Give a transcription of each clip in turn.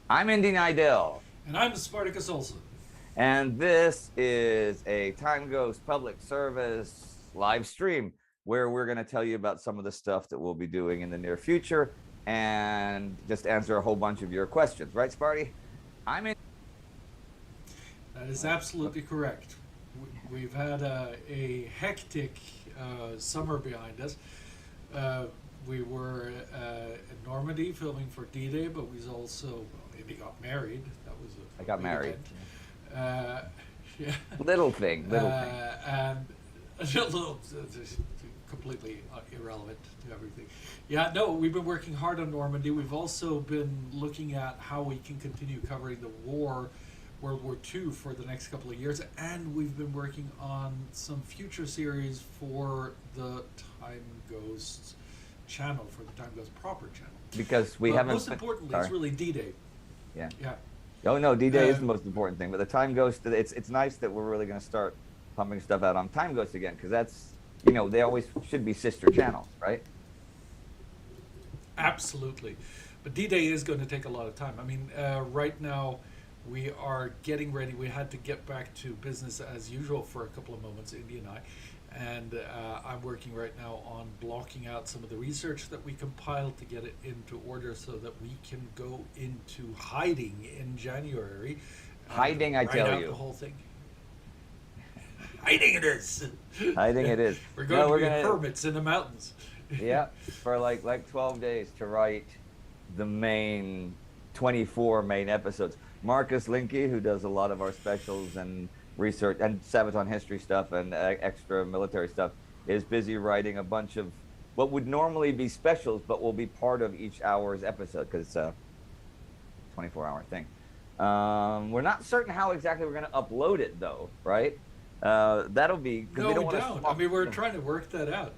I'm Indy Nidell, And I'm Spartacus Olson. and this is a Time Ghost public service live stream where we're going to tell you about some of the stuff that we'll be doing in the near future and just answer a whole bunch of your questions. Right, Sparty? I'm in. That is absolutely correct. We've had a hectic summer behind us. Uh, we were in Normandy filming for D-Day, but we also maybe got married. That was I a got big married. event. Uh, yeah, Little thing, little thing. and a little completely irrelevant to everything. Yeah, no, we've been working hard on Normandy. We've also been looking at how we can continue covering the war, World War II, for the next couple of years, and we've been working on some future series for the Time Ghost channel, for the Time Ghost proper channel. Because we But haven't. most importantly, Sorry. it's really D-Day. Yeah. Yeah. Oh no, D-Day is the Um, most important thing. But the Time Ghost, it's nice that we're really going to start pumping stuff out on Time Ghost again because they always should be sister channels, right? Absolutely. But D-Day is going to take a lot of time. I mean, right now we are getting ready. We had to get back to business as usual for a couple of moments, Indy and I. And I'm working right now on blocking out some of the research that we compiled to get it into order so that we can go into hiding in January and Hiding, I write tell out you. the whole thing. Hiding it is. Hiding it is. We're No, going to we're be gonna. hermits in the mountains. Yeah, for like 12 days to write the main 24 main episodes. Marcus Linke, who does a lot of our specials and research and Sabaton history stuff and extra military stuff, is busy writing a bunch of what would normally be specials, but will be part of each hour's episode because it's a 24-hour thing. We're not certain how exactly we're going to upload it, though, right? That'll be because we No, don't we want to don't. I swap. mean, we're trying to work that out.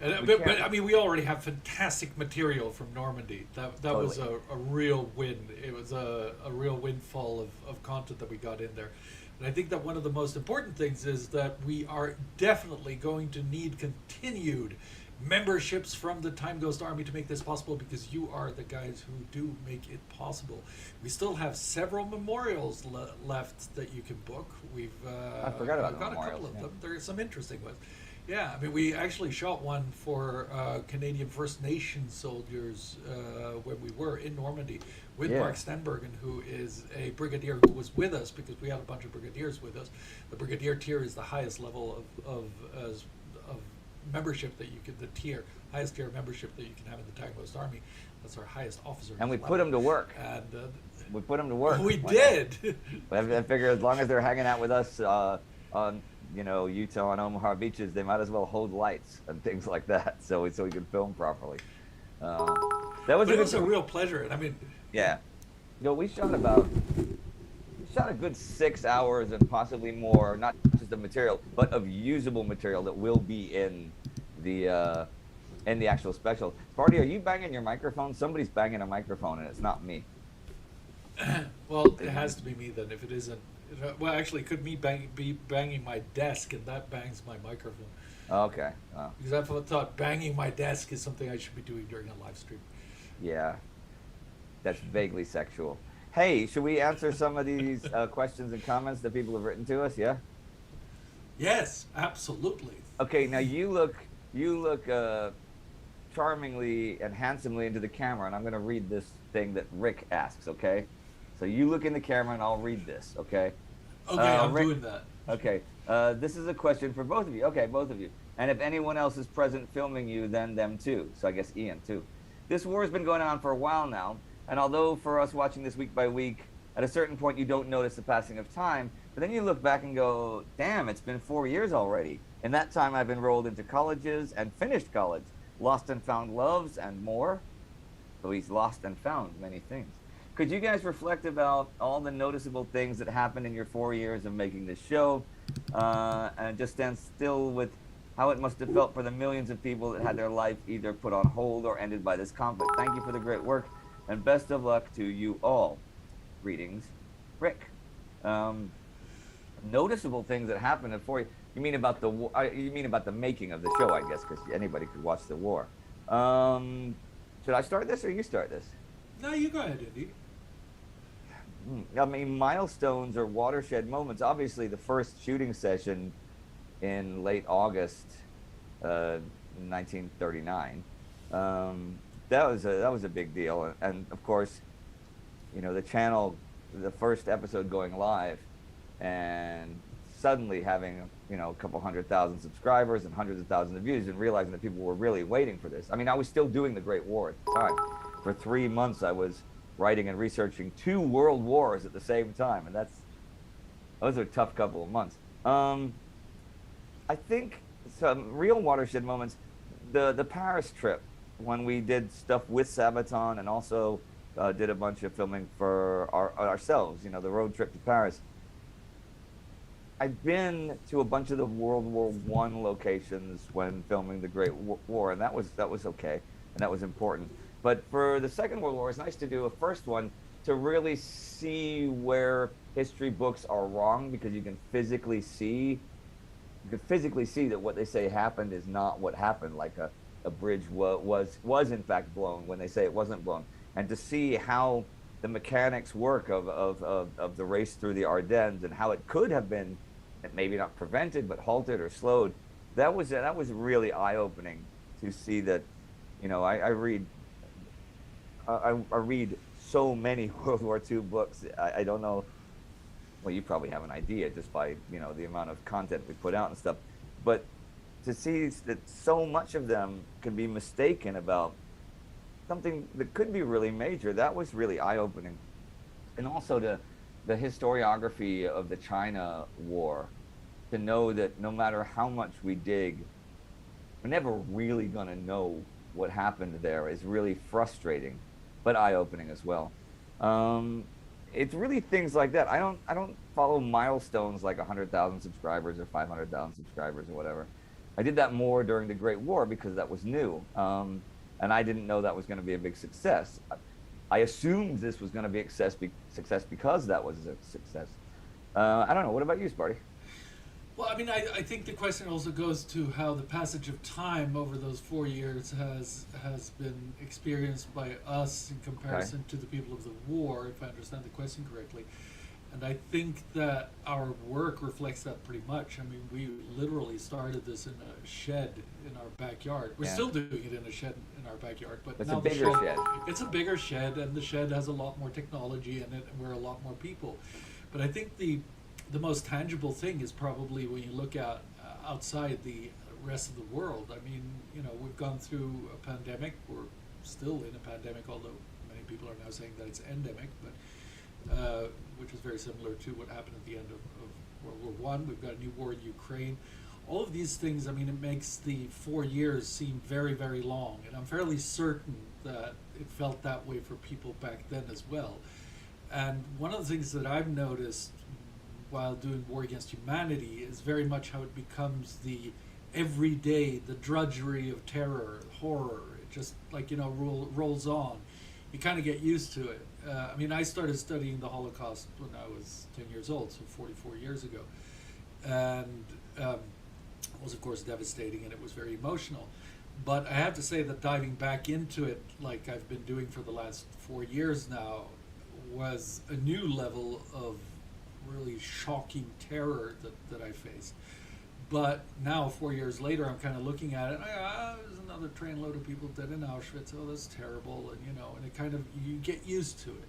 We But can't I mean, we already have fantastic material from Normandy. That was totally. a real win. It was a real windfall of content that we got in there. And I think that one of the most important things is that we are definitely going to need continued memberships from the Time Ghost Army to make this possible because you are the guys who do make it possible. We still have several memorials left that you can book. I forgot about I've the got a memorials. couple of Yeah. them. There are some interesting ones. Yeah, I mean, we actually shot one for Canadian First Nation soldiers when we were in Normandy with Yeah. Mark Stenbergen, who is a brigadier who was with us because we had a bunch of brigadiers with us. The brigadier tier is the highest level of membership that you can, the tier, highest tier membership that you can have in the Time Ghost Army. That's our highest officer And we level. put them to work. And We put them to work. we Why not? did. I figure as long as they're hanging out with us on Utah and Omaha beaches, they might as well hold lights and things like that, so we can film properly. Um, that was But a it was a good. real pleasure. And I mean, Yeah. We shot a good 6 hours and possibly more, not just of material, but of usable material that will be the uh, in the actual special. Sparty, are you banging your microphone? Somebody's banging a microphone, and it's not me. well, it has to be me then. If it isn't, well, actually, it could be banging my desk, and that bangs my microphone. Okay. Because I thought banging my desk is something I should be doing during a live stream. Yeah, that's vaguely sexual. Hey, should we answer some of these questions and comments that people have written to us? Yeah. Yes, absolutely. Okay. Now you look charmingly and handsomely into the camera, and I'm going to read this thing that Rick asks. Okay. So you look in the camera, and I'll read this. Okay. Okay, I'm Rick. doing that. Okay. This is a question for both of you. Okay, both of you. And if anyone else is present filming you, then them too. So I guess Ian too. This war has been going on for a while now, and although for us watching this week by week, at a certain point you don't notice the passing of time, but then you look back and go, damn, it's been 4 years already. In that time, I've enrolled into colleges and finished college, lost and found loves and more. So he's lost and found many things. Could you guys reflect about all the noticeable things that happened in your 4 years of making this show, and just stand still with how it must have felt for the millions of people that had their life either put on hold or ended by this conflict? Thank you for the great work, and best of luck to you all. Greetings, Rick. Um, Noticeable things that happened at 4 years. You mean about the you mean about the making of the show, I guess, because anybody could watch the war. Should I start this or you start this? No, you go ahead, Indy. I mean, milestones or watershed moments. Obviously, the first shooting session in late August, 1939. That was a big deal, and of course, the channel, the first episode going live, and suddenly having a couple 100,000 subscribers and hundreds of thousands of views, and realizing that people were really waiting for this. I mean, I was still doing the Great War at the time. For 3 months, I was writing and researching 2 world wars at the same time, and those are a tough couple of months. I think some real watershed moments, the Paris trip, when we did stuff with Sabaton, and also did a bunch of filming for ourselves, the road trip to Paris. I've been to a bunch of the World War I locations when filming the Great War, and that was okay, and that was important. But for the Second World War, it's nice to do a first one to really see where history books are wrong, because you can physically see that what they say happened is not what happened. Like a bridge was in fact blown when they say it wasn't blown, and to see how the mechanics work of the race through the Ardennes, and how it could have been maybe not prevented but halted or slowed. That was really eye-opening to see that. I read so many World War II books. I don't know. Well, you probably have an idea just by the amount of content we put out and stuff, but to see that so much of them can be mistaken about something that could be really major, that was really eye-opening. And also the historiography of the China War, to know that no matter how much we dig, we're never really going to know what happened there, is really frustrating, but eye-opening as well. It's really things like that. I don't follow milestones like 100,000 subscribers or 500,000 subscribers or whatever. I did that more during the Great War because that was new, and I didn't know that was going to be a big success. I assumed this was going to be a success because that was a success. I don't know. What about you, Sparty? Well, I mean, I think the question also goes to how the passage of time over those 4 years has been experienced by us in comparison to the people of the war, if I understand the question correctly. And I think that our work reflects that pretty much. I mean, we literally started this in a shed in our backyard. We're still doing it in a shed in our backyard, but it's now a bigger shed. It's a bigger shed, and the shed has a lot more technology in it, and we're a lot more people. But I think the most tangible thing is probably when you look at outside the rest of the world. I mean, we've gone through a pandemic. We're still in a pandemic, although many people are now saying that it's endemic, but which is very similar to what happened at the end of World War I. We've got a new war in Ukraine. All of these things, I mean, it makes the 4 years seem very, very long. And I'm fairly certain that it felt that way for people back then as well. And one of the things that I've noticed while doing War Against Humanity is very much how it becomes the everyday, the drudgery of terror, horror. It just rolls on. You kind of get used to it. I mean, I started studying the Holocaust when I was 10 years old, so 44 years ago. And it was, of course, devastating, and it was very emotional. But I have to say that diving back into it, like I've been doing for the last 4 years now, was a new level of really shocking terror that I faced. But now, 4 years later, I'm kind of looking at it, there's another trainload of people dead in Auschwitz, oh, that's terrible, and it kind of, you get used to it.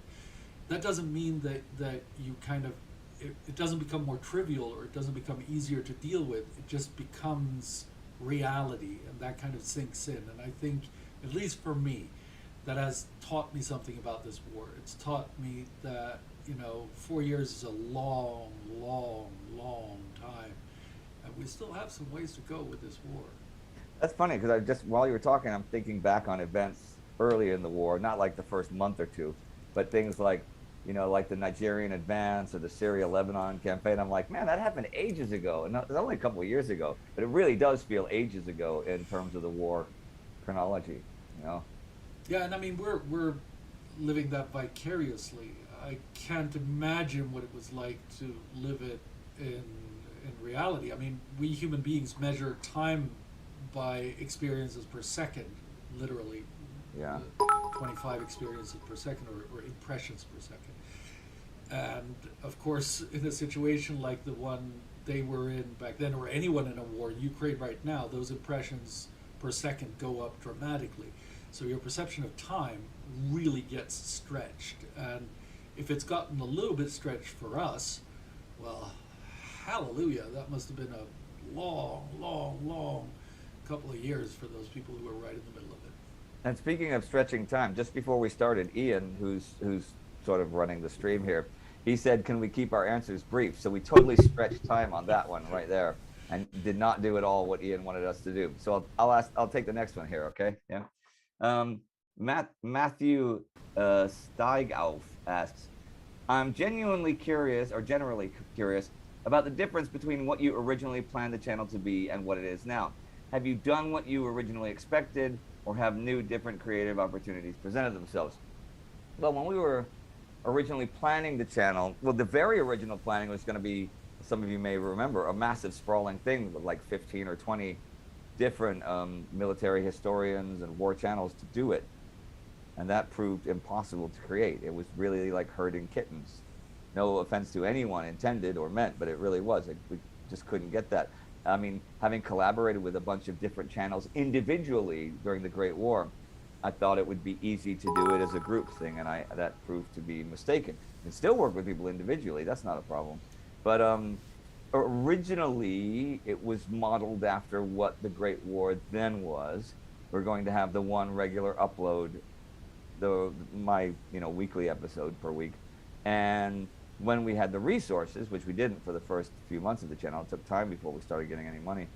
That doesn't mean that you kind of, it doesn't become more trivial, or it doesn't become easier to deal with. It just becomes reality, and that kind of sinks in. And I think, at least for me, that has taught me something about this war. It's taught me that 4 years is a long, long, long time, and we still have some ways to go with this war. That's funny, because while you were talking, I'm thinking back on events early in the war, not like the first month or two, but things like, like the Nigerian advance or the Syria-Lebanon campaign. I'm like, man, that happened ages ago, and it's only a couple of years ago, but it really does feel ages ago in terms of the war chronology, Yeah, and I mean, we're living that vicariously. I can't imagine what it was like to live it in reality. I mean, we human beings measure time by experiences per second, literally. Yeah. 25 experiences per second, or impressions per second. And of course, in a situation like the one they were in back then, or anyone in a war in Ukraine right now, those impressions per second go up dramatically. So your perception of time really gets stretched. And if it's gotten a little bit stretched for us, well, hallelujah, that must have been a long couple of years for those people who were right in the middle of it. And speaking of stretching time, just before we started, Ian, who's sort of running the stream here, he said, "Can we keep our answers brief?" So we totally stretched time on that one right there, and did not do at all what Ian wanted us to do. So I'll take the next one here, okay? Yeah. Matthew Steigauf asks, "I'm genuinely curious, or generally curious, about the difference between what you originally planned the channel to be and what it is now. Have you done what you originally expected, or have new, different creative opportunities presented themselves?" Well, when we were originally planning the channel, well, the very original planning was going to be, some of you may remember, a massive sprawling thing with like 15 or 20 different military historians and war channels to do it. And that proved impossible to create. It was really like herding kittens. No offense to anyone intended or meant, but it really was. We just couldn't get that. I mean, having collaborated with a bunch of different channels individually during the Great War, I thought it would be easy to do it as a group thing, and that proved to be mistaken. You can still work with people individually, that's not a problem. But originally, it was modeled after what the Great War then was. We're going to have the one regular upload, my weekly episode per week. And when we had the resources, which we didn't for the first few months of the channel, it took time before we started getting any money,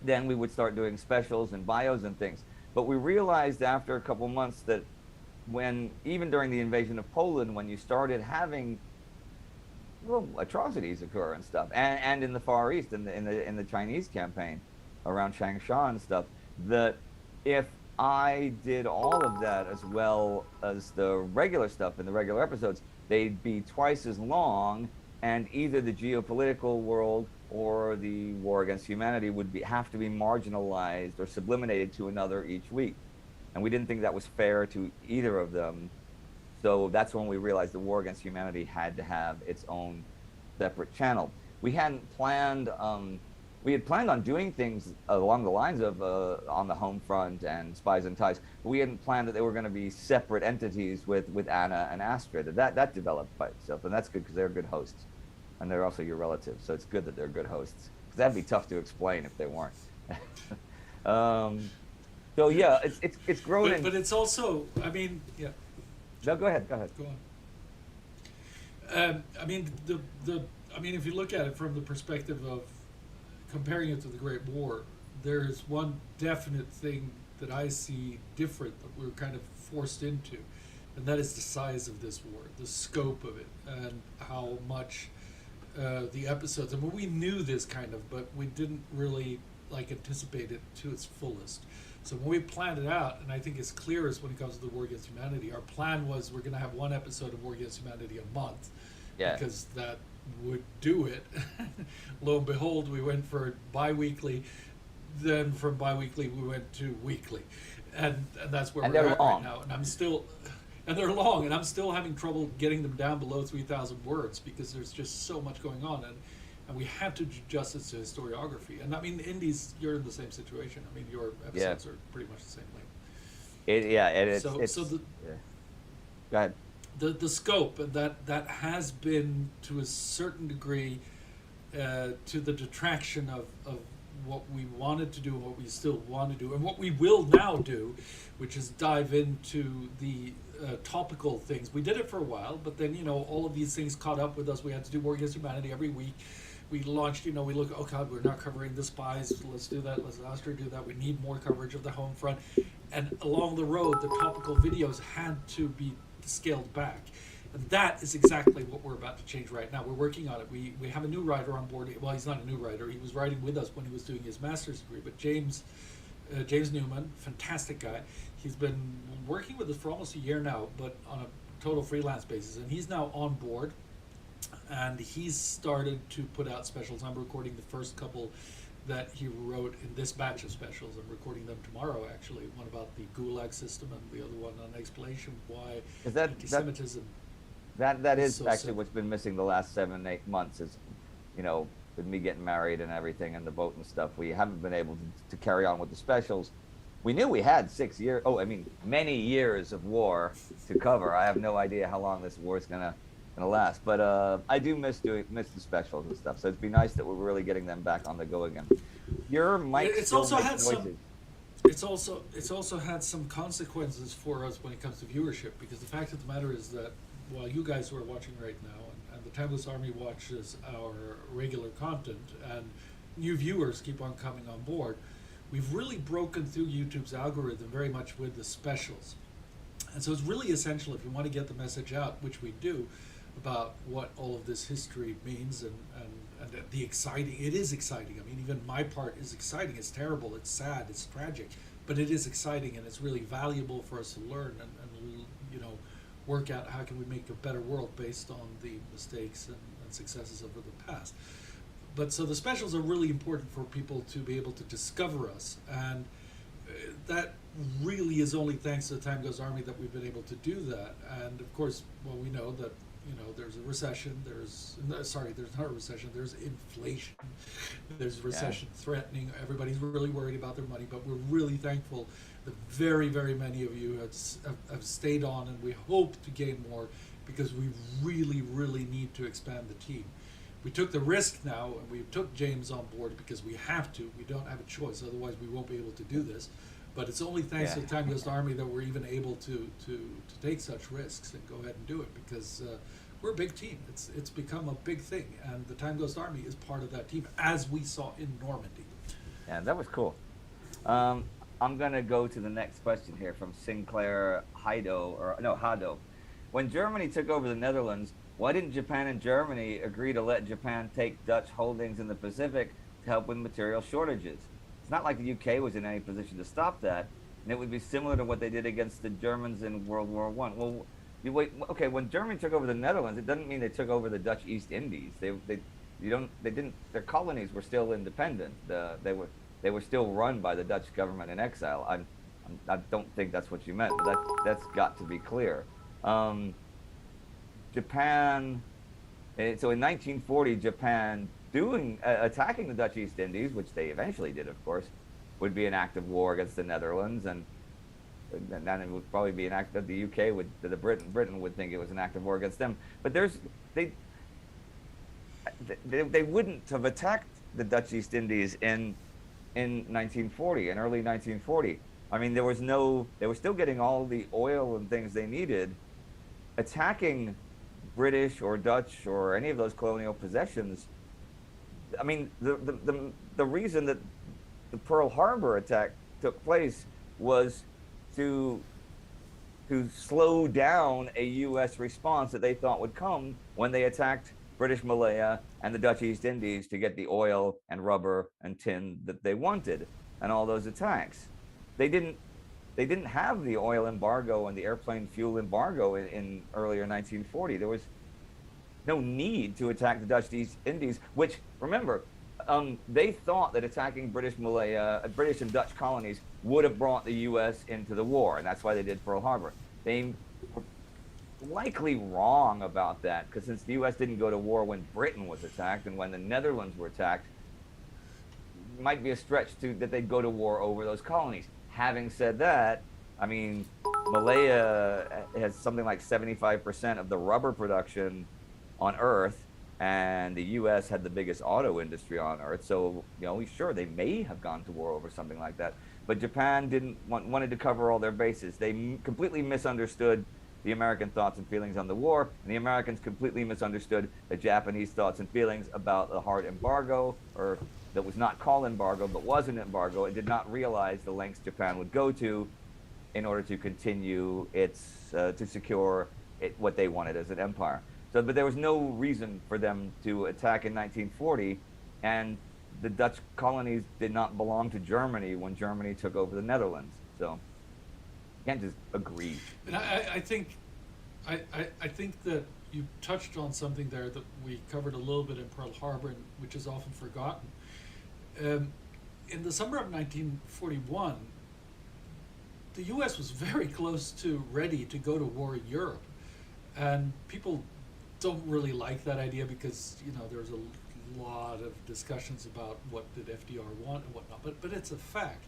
then we would start doing specials and bios and things. But we realized after a couple months that even during the invasion of Poland, when you started having atrocities occur and stuff, and in the Far East, in the Chinese campaign around Changsha and stuff, that if I did all of that as well as the regular stuff in the regular episodes, they'd be twice as long, and either the geopolitical world or the war against humanity would have to be marginalized or sublimated to another each week. And we didn't think that was fair to either of them. So that's when we realized the war against humanity had to have its own separate channel. We hadn't planned, we had planned on doing things along the lines of On the Home Front and Spies and Ties, but we hadn't planned that they were going to be separate entities with Anna and Astrid. That developed by itself, and that's good because they're good hosts. And they're also your relatives, so it's good that they're good hosts. Because that'd be tough to explain if they weren't. So yeah, it's grown. But it's also, I mean, yeah. No, go ahead. Go on. I mean, if you look at it from the perspective of comparing it to the Great War, there is one definite thing that I see different that we're kind of forced into, and that is the size of this war, the scope of it, and how much the episodes. I mean, we knew this kind of, but we didn't really anticipate it to its fullest. So when we planned it out, and I think it's clearest when it comes to the War Against Humanity, our plan was we're going to have one episode of War Against Humanity a month, because that would do it. Lo and behold, we went for bi-weekly. Then from bi-weekly we went to weekly, and that's where we're at right now. And they're long, and I'm still having trouble getting them down below 3,000 words because there's just so much going on, and we have to do justice to historiography. And I mean, Indies, you're in the same situation. I mean, your episodes are pretty much the same length. Go ahead. The scope that has been to a certain degree to the detraction of what we wanted to do and what we still want to do and what we will now do, which is dive into the topical things. We did it for a while, but then all of these things caught up with us. We had to do War Against Humanity every week. We launched, we look, oh God, we're not covering the spies. Let's do that. Let's Astrid do that. We need more coverage of the home front. And along the road, the topical videos had to be scaled back. And that is exactly what we're about to change right now. We're working on it. We have a new writer on board. Well, he's not a new writer. He was writing with us when he was doing his master's degree. But James Newman, fantastic guy. He's been working with us for almost a year now, but on a total freelance basis. And he's now on board. And he's started to put out specials. I'm recording the first couple that he wrote in this batch of specials. I'm recording them tomorrow, actually. One about the Gulag system and the other one on explanation why Is that anti-Semitism that is is so actually simple. what's been missing the last 7, 8 months is, with me getting married and everything and the boat and stuff, we haven't been able to carry on with the specials. We knew we had 6 years. Oh, I mean, many years of war to cover. I have no idea how long this war is gonna last, but I do miss the specials and stuff. So it'd be nice that we're really getting them back on the go again. Your mic It's still also makes had noises. some. It's also had some consequences for us when it comes to viewership, because the fact of the matter is that while you guys who are watching right now and the Timeless Army watches our regular content and new viewers keep on coming on board, we've really broken through YouTube's algorithm very much with the specials. And so it's really essential if you want to get the message out, which we do, about what all of this history means and the exciting, it is exciting. I mean, even my part is exciting. It's terrible, it's sad, it's tragic, but it is exciting and it's really valuable for us to learn and work out how can we make a better world based on the mistakes and successes over the past. But so the specials are really important for people to be able to discover us, and that really is only thanks to the Time Goes Army that we've been able to do that. And of course, well, we know that there's a recession. There's not a recession. There's inflation. There's recession threatening. Everybody's really worried about their money, but we're really thankful that very, very many of you have stayed on, and we hope to gain more because we really, really need to expand the team. We took the risk now, and we took James on board because we have to. We don't have a choice, otherwise we won't be able to do this. But it's only thanks to the Time Goes Army that we're even able to take such risks and go ahead and do it, because we're a big team. It's become a big thing, and the Time Goes Army is part of that team, as we saw in Normandy. Yeah, that was cool. I'm gonna go to the next question here from Sinclair Hado. When Germany took over the Netherlands, why didn't Japan and Germany agree to let Japan take Dutch holdings in the Pacific to help with material shortages? It's not like the UK was in any position to stop that, and it would be similar to what they did against the Germans in World War I. Well, when Germany took over the Netherlands, it doesn't mean they took over the Dutch East Indies. Their colonies were still independent. They were still run by the Dutch government in exile. I don't think that's what you meant, but that's got to be clear. Japan, so in 1940, Japan attacking the Dutch East Indies, which they eventually did, of course, would be an act of war against the Netherlands, and then it would probably be an act that the UK Britain would think it was an act of war against them. But they wouldn't have attacked the Dutch East Indies in 1940, in early 1940. I mean, they were still getting all the oil and things they needed. Attacking British or Dutch or any of those colonial possessions, I mean, the reason that the Pearl Harbor attack took place was to slow down a U.S. response that they thought would come when they attacked British Malaya and the Dutch East Indies to get the oil and rubber and tin that they wanted, and all those attacks. They didn't have the oil embargo and the airplane fuel embargo in earlier 1940. There was no need to attack the Dutch East Indies, which, remember, they thought that attacking British and Dutch colonies would have brought the U.S. into the war, and that's why they did Pearl Harbor. They were likely wrong about that, because since the U.S. didn't go to war when Britain was attacked and when the Netherlands were attacked, it might be a stretch that they'd go to war over those colonies. Having said that, I mean, Malaya has something like 75% of the rubber production on Earth, and the U.S. had the biggest auto industry on Earth. So, sure, they may have gone to war over something like that. But Japan wanted to cover all their bases. They completely misunderstood the American thoughts and feelings on the war, and the Americans completely misunderstood the Japanese thoughts and feelings about the hard embargo, or that was not called embargo, but was an embargo, and did not realize the lengths Japan would go to in order to continue to secure what they wanted as an empire. So, but there was no reason for them to attack in 1940, and the Dutch colonies did not belong to Germany when Germany took over the Netherlands. So, you can't just agree. And I think that you touched on something there that we covered a little bit in Pearl Harbor, which is often forgotten. In the summer of 1941, the U.S. was very close to ready to go to war in Europe, and people don't really like that idea because there's a lot of discussions about what did FDR want and whatnot. But it's a fact.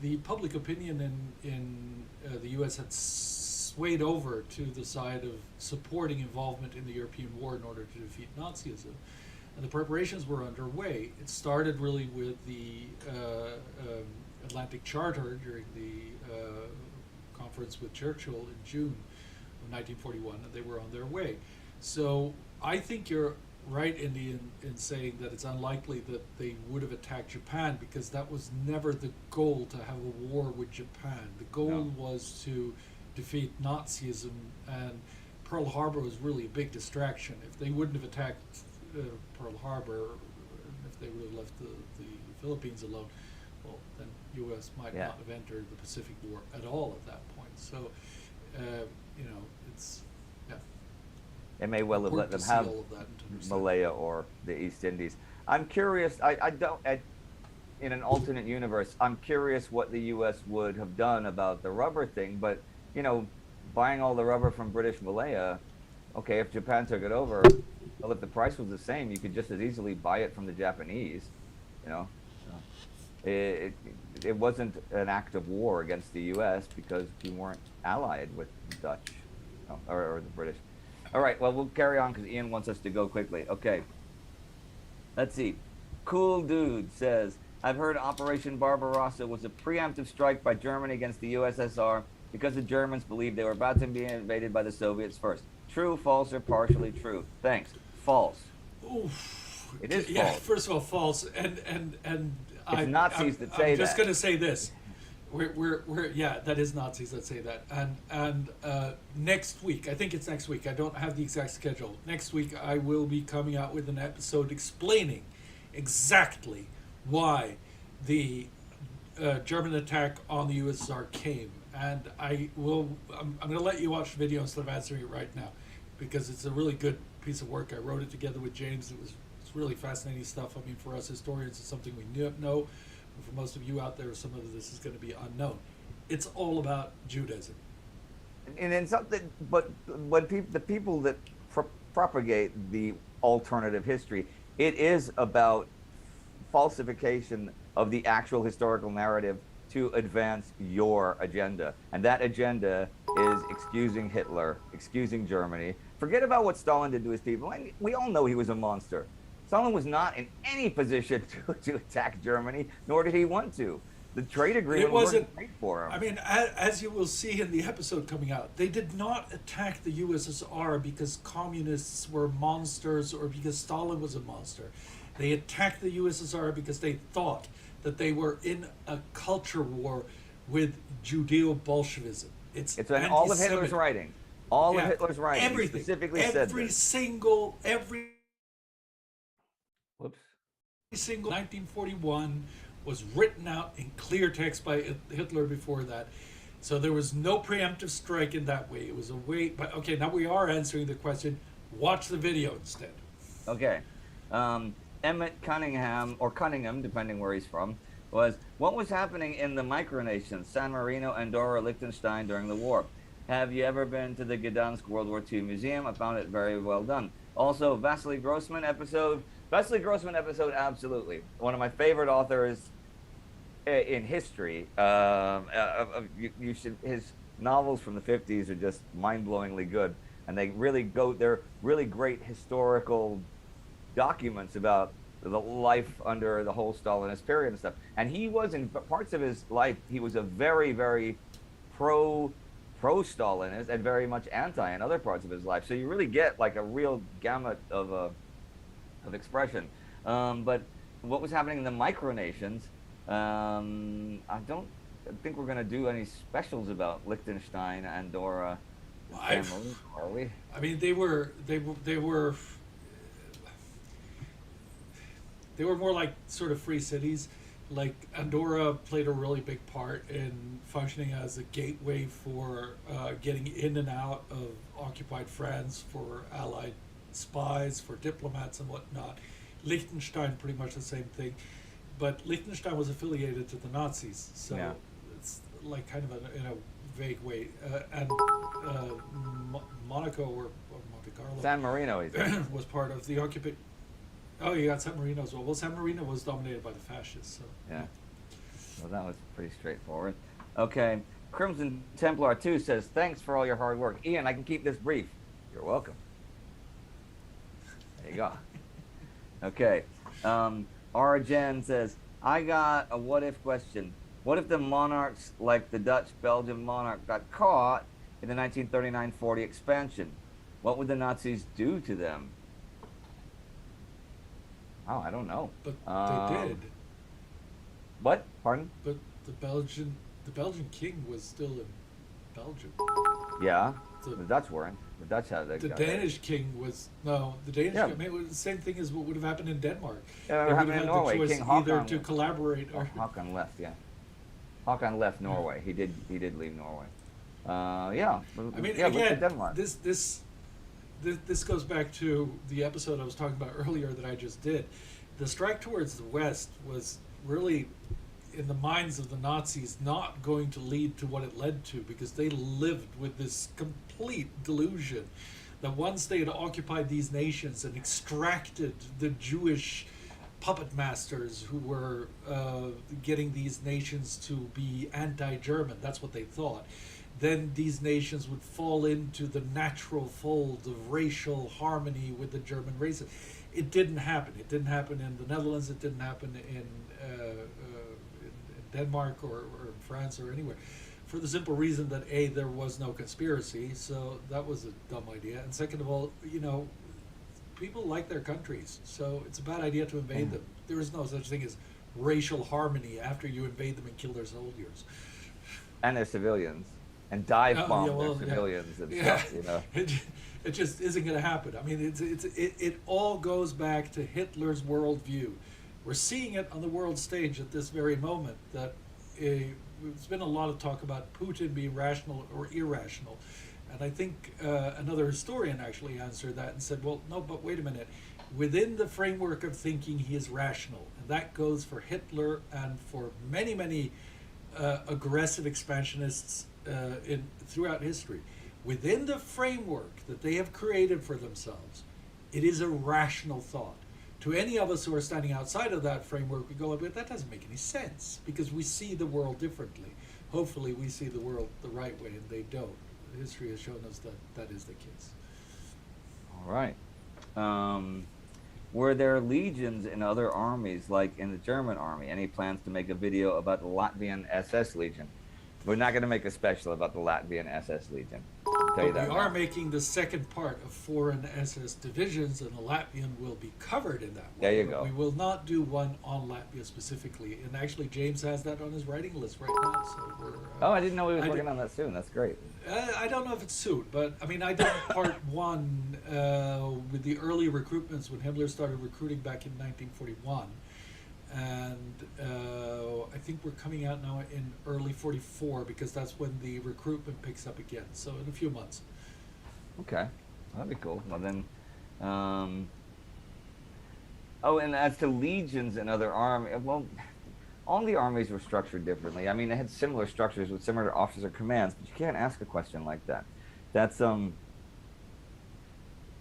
The public opinion in the U.S. had swayed over to the side of supporting involvement in the European war in order to defeat Nazism. And the preparations were underway. It started really with the Atlantic Charter during the conference with Churchill in June of 1941, and they were on their way. So I think you're right, Indy, in saying that it's unlikely that they would have attacked Japan, because that was never the goal, to have a war with Japan. The goal was to defeat Nazism, and Pearl Harbor was really a big distraction. If they wouldn't have attacked Pearl Harbor, if they would have left the Philippines alone, well, then U.S. might not have entered the Pacific War at all at that point. So, it's They may well have let them have Malaya or the East Indies. I'm curious, in an alternate universe, I'm curious what the U.S. would have done about the rubber thing, but, buying all the rubber from British Malaya, okay, if Japan took it over, well, if the price was the same, you could just as easily buy it from the Japanese, It wasn't an act of war against the U.S. because we weren't allied with the Dutch or the British. All right, well, we'll carry on because Ian wants us to go quickly. Okay. Let's see. Cool Dude says, I've heard Operation Barbarossa was a preemptive strike by Germany against the USSR because the Germans believed they were about to be invaded by the Soviets first. True, false, or partially true? Thanks. False. Oof. It is false. Yeah, first of all, false. And it's Nazis that say that. I'm just going to say this. We're that is Nazis that say that. And next week, I think it's next week, I don't have the exact schedule. Next week I will be coming out with an episode explaining exactly why the German attack on the USSR came. And I'm going to let you watch the video instead of answering it right now, because it's a really good piece of work. I wrote it together with James. It's really fascinating stuff. I mean, for us historians, it's something we know. For most of you out there, some of this is going to be unknown. It's all about Judaism. And then something, but when the people that propagate the alternative history, it is about falsification of the actual historical narrative to advance your agenda. And that agenda is excusing Hitler, excusing Germany. Forget about what Stalin did to his people. We all know he was a monster. Stalin was not in any position to attack Germany, nor did he want to. The trade agreement wasn't great for him. I mean, as you will see in the episode coming out, they did not attack the USSR because communists were monsters or because Stalin was a monster. They attacked the USSR because they thought that they were in a culture war with Judeo-Bolshevism. It's in all of Hitler's writing. All of Hitler's writing. Everything. Specifically said every this. single Whoops. 1941 was written out in clear text by Hitler before that. So there was no preemptive strike in that way. It was a way, but okay, now we are answering the question. Watch the video instead. Okay. Emmett Cunningham, or Cunningham, depending where he's from, was, what was happening in the micronations, San Marino, Andorra, Liechtenstein during the war? Have you ever been to the Gdansk World War II Museum? I found it very well done. Also, Vasily Grossman episode, absolutely. One of my favorite authors in history. You should, his novels from the 50s are just mind-blowingly good. And they're really great historical documents about the life under the whole Stalinist period and stuff. And he was, in parts of his life, he was a very, very pro-Stalinist and very much anti in other parts of his life. So you really get like a real gamut of expression. But what was happening in the micronations, I don't think we're going to do any specials about Liechtenstein, Andorra, and San Marino, are we? I mean, they were more like sort of free cities. Like Andorra played a really big part in functioning as a gateway for getting in and out of occupied France, for Allied spies, for diplomats and whatnot. Liechtenstein, pretty much the same thing. but Liechtenstein was affiliated to the Nazis, so Yeah. it's like kind of in a vague way. And Monaco or Monte Carlo San Marino, he said. was part of the occupation. Oh, you got San Marino as well. Well, San Marino was dominated by the fascists. So. Yeah. Well, that was pretty straightforward. Okay. Crimson Templar 2 says, thanks for all your hard work. Ian, I can keep this brief. You're welcome. There you go. Okay. Arjen says, I got a what-if question. What if the monarchs, like the Dutch-Belgian monarch, got caught in the 1939-40 expansion? What would the Nazis do to them? Oh, I don't know. But they did. What? Pardon? But the Belgian king was still in Belgium. Yeah. The Dutch weren't. The Dutch had that. The Danish king was the Danish. Yeah. King, I mean, it was the same thing as what would have happened in Denmark. Yeah, They it would happened have in had Norway. the choice King either Håkon. to collaborate or. Håkon left. Yeah. Håkon left Norway. He did leave Norway. Yeah. I mean, yeah, again, Denmark. this goes back to the episode I was talking about earlier that I just did. The strike towards the West was really, in the minds of the Nazis, not going to lead to what it led to, because they lived with this complete delusion that once they had occupied these nations and extracted the Jewish puppet masters who were getting these nations to be anti-German, that's what they thought, then these nations would fall into the natural fold of racial harmony with the German race. It didn't happen. It didn't happen in the Netherlands. It didn't happen in Denmark or in France or anywhere, for the simple reason that A, there was no conspiracy, so that was a dumb idea, and second of all, people like their countries, so it's a bad idea to invade them. There is no such thing as racial harmony after you invade them and kill their soldiers. And their civilians. And dive bomb their civilians and stuff, It just isn't going to happen. I mean, it all goes back to Hitler's worldview. We're seeing it on the world stage at this very moment. That there's been a lot of talk about Putin being rational or irrational, and I think another historian actually answered that and said, "Well, no, but wait a minute. Within the framework of thinking, he is rational, and that goes for Hitler and for many aggressive expansionists throughout history. Within the framework that they have created for themselves, it is a rational thought. To any of us who are standing outside of that framework, we go, but that doesn't make any sense, because we see the world differently. Hopefully we see the world the right way, and they don't. History has shown us that that is the case." All right. Were there legions in other armies, like in the German army? Any plans to make a video about the Latvian SS Legion? We're not going to make a special about the Latvian SS Legion. I'll tell you that. We are making the second part of foreign SS divisions, and the Latvian will be covered in that one. There you But go. we will not do one on Latvia specifically, and actually James has that on his writing list right now. So we're. Oh, I didn't know he was working on that soon. That's great. I don't know if it's soon, but I mean, I did part one with the early recruitments when Himmler started recruiting back in 1941. And I think we're coming out now in early 44, because that's when the recruitment picks up again. So in a few months. Okay, that'd be cool. Well then, oh, and as to legions and other armies, well, all the armies were structured differently. I mean, they had similar structures with similar officers or commands, but you can't ask a question like that. That's I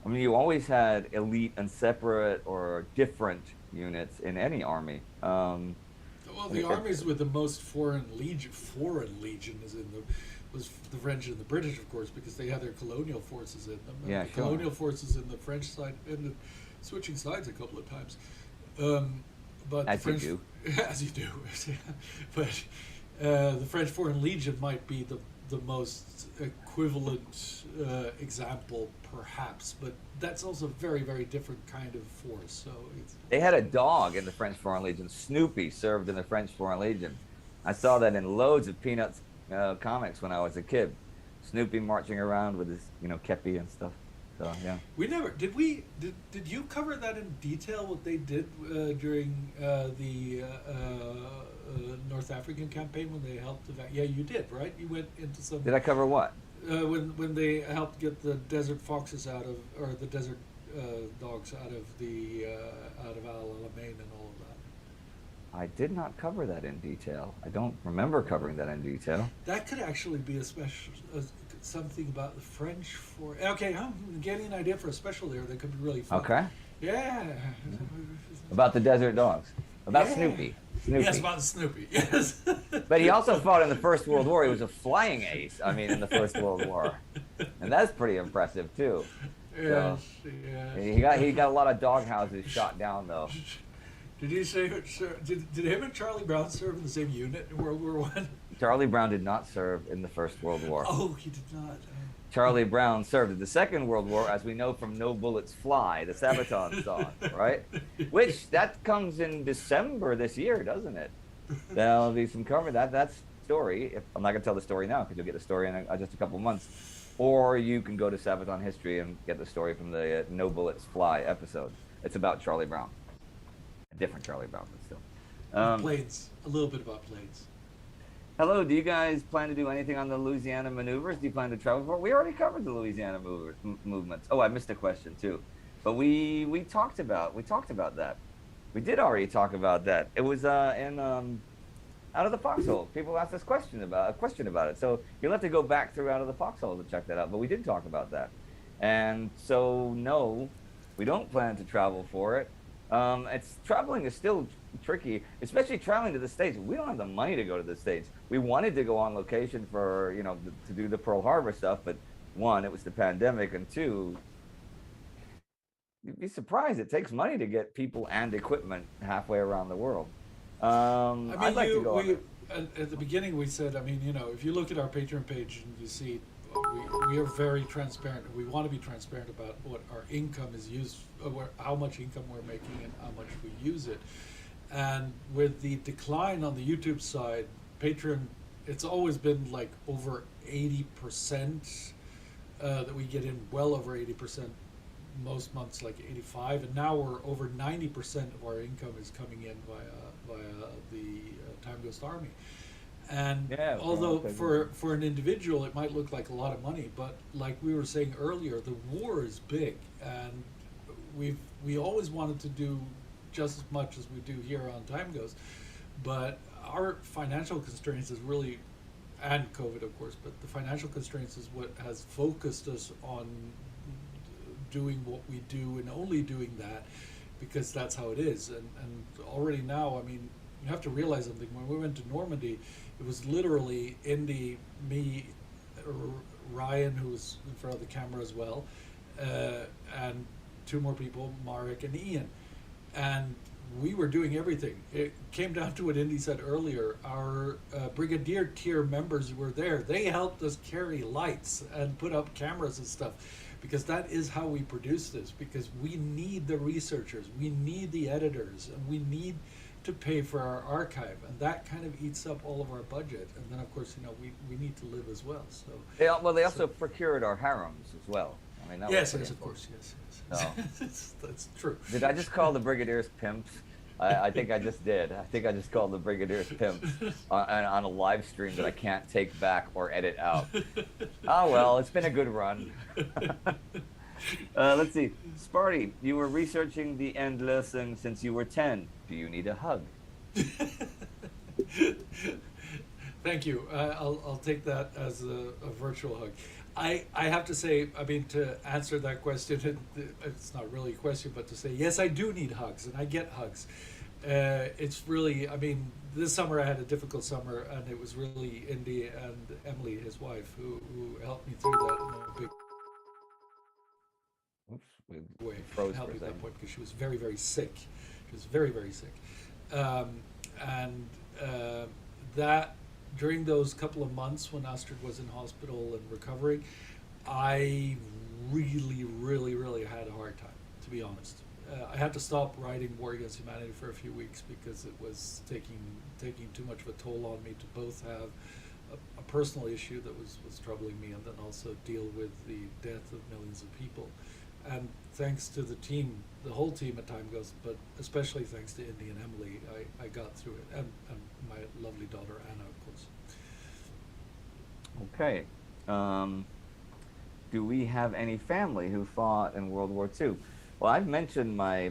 mean, you always had elite and separate or different units in any army. Well, the armies with the most foreign legion was the French and the British, of course, because they had their colonial forces in them. And Yeah, the sure. colonial forces in the French side ended switching sides a couple of times. But As the French, you do. as you do. But the French Foreign Legion might be the most equivalent example, perhaps, but that's also a very, very different kind of force. So They had a dog in the French Foreign Legion. Snoopy served in the French Foreign Legion. I saw that in loads of Peanuts comics when I was a kid. Snoopy marching around with his, kepi and stuff. So yeah. we never did. Did you cover that in detail? What they did during the North African campaign when they helped? Yeah, you did, right? You went into some. Did I cover what? When they helped get the desert foxes out of, or the desert dogs out of the out of Al Alamein and all of that. I did not cover that in detail. I don't remember covering that in detail. That could actually be a special, something about the French for. Okay, I'm getting an idea for a special there that could be really fun. Okay. Yeah. About the desert dogs. About Yeah. Snoopy. Snoopy. Yes, about Snoopy. Yes. But he also fought in the First World War. He was a flying ace, I mean, in the First World War. And that's pretty impressive, too. Yes, So, yes. he got a lot of dog houses shot down, though. Did he say? Did him and Charlie Brown serve in the same unit in World War One? Charlie Brown did not serve in the First World War. Oh, he did not. Charlie Brown served in the Second World War, as we know from No Bullets Fly, the Sabaton song, right? Which, that comes in December this year, doesn't it? There'll be some cover that story. I'm not going to tell the story now, because you'll get the story in just a couple months. Or you can go to Sabaton History and get the story from the No Bullets Fly episode. It's about Charlie Brown. A different Charlie Brown, but still. Planes. A little bit about planes. Hello, do you guys plan to do anything on the Louisiana maneuvers? Do you plan to travel for? We already covered the Louisiana movements. Oh, I missed a question too, but we talked about that. We did already talk about that. It was in Out of the Foxhole. People asked us a question about it, so you'll have to go back through Out of the Foxhole to check that out. But we did talk about that, and so no, we don't plan to travel for it. Traveling is still tricky, especially traveling to the States. We don't have the money to go to the States. We wanted to go on location for, to do the Pearl Harbor stuff, but one, it was the pandemic, and two, you'd be surprised. It takes money to get people and equipment halfway around the world. I'd like to go on at the beginning we said, if you look at our Patreon page and you see we are very transparent. We want to be transparent about what our income is used, how much income we're making and how much we use it. And with the decline on the YouTube side, Patreon, it's always been like over 80% that we get in, well over 80%, most months like 85, and now we're over 90% of our income is coming in via the Time Ghost Army. And yeah, although for an individual it might look like a lot of money, but like we were saying earlier, the war is big, and we always wanted to do just as much as we do here on Time Ghost, but our financial constraints is really, and COVID of course, but the financial constraints is what has focused us on doing what we do and only doing that because that's how it is. And already now, you have to realize something. When we went to Normandy, it was literally Indy, me, Ryan, who was in front of the camera as well, and two more people, Marek and Ian. And we were doing everything. It came down to what Indy said earlier. Our brigadier tier members were there. They helped us carry lights and put up cameras and stuff, because that is how we produce this, because we need the researchers, we need the editors, and we need to pay for our archive, and that kind of eats up all of our budget. And then of course, we need to live as well. So they also procured our harems as well. That yes, of course, yes. Oh. That's true. Did I just call the brigadiers pimps? I think I just did. I think I just called the brigadiers pimps on a live stream that I can't take back or edit out. Oh well, it's been a good run. Let's see. Sparty, you were researching the Endlösung since you were 10. Do you need a hug? Thank you. I'll take that as a virtual hug. I have to say, to answer that question, it's not really a question, but to say, yes, I do need hugs, and I get hugs. It's really, this summer I had a difficult summer, and it was really Indy and Emily, his wife, who helped me through that in a big way. Helped me at that point, because she was very, very sick. She was very, very sick. That during those couple of months when Astrid was in hospital and recovering, I really, really, really had a hard time, to be honest. I had to stop writing War Against Humanity for a few weeks because it was taking too much of a toll on me to both have a personal issue that was troubling me, and then also deal with the death of millions of people. And thanks to the team, the whole team at Time Ghost, but especially thanks to Indy and Emily, I got through it, and my lovely daughter Anna, of course. Okay. Do we have any family who fought in World War II? Well, I've mentioned my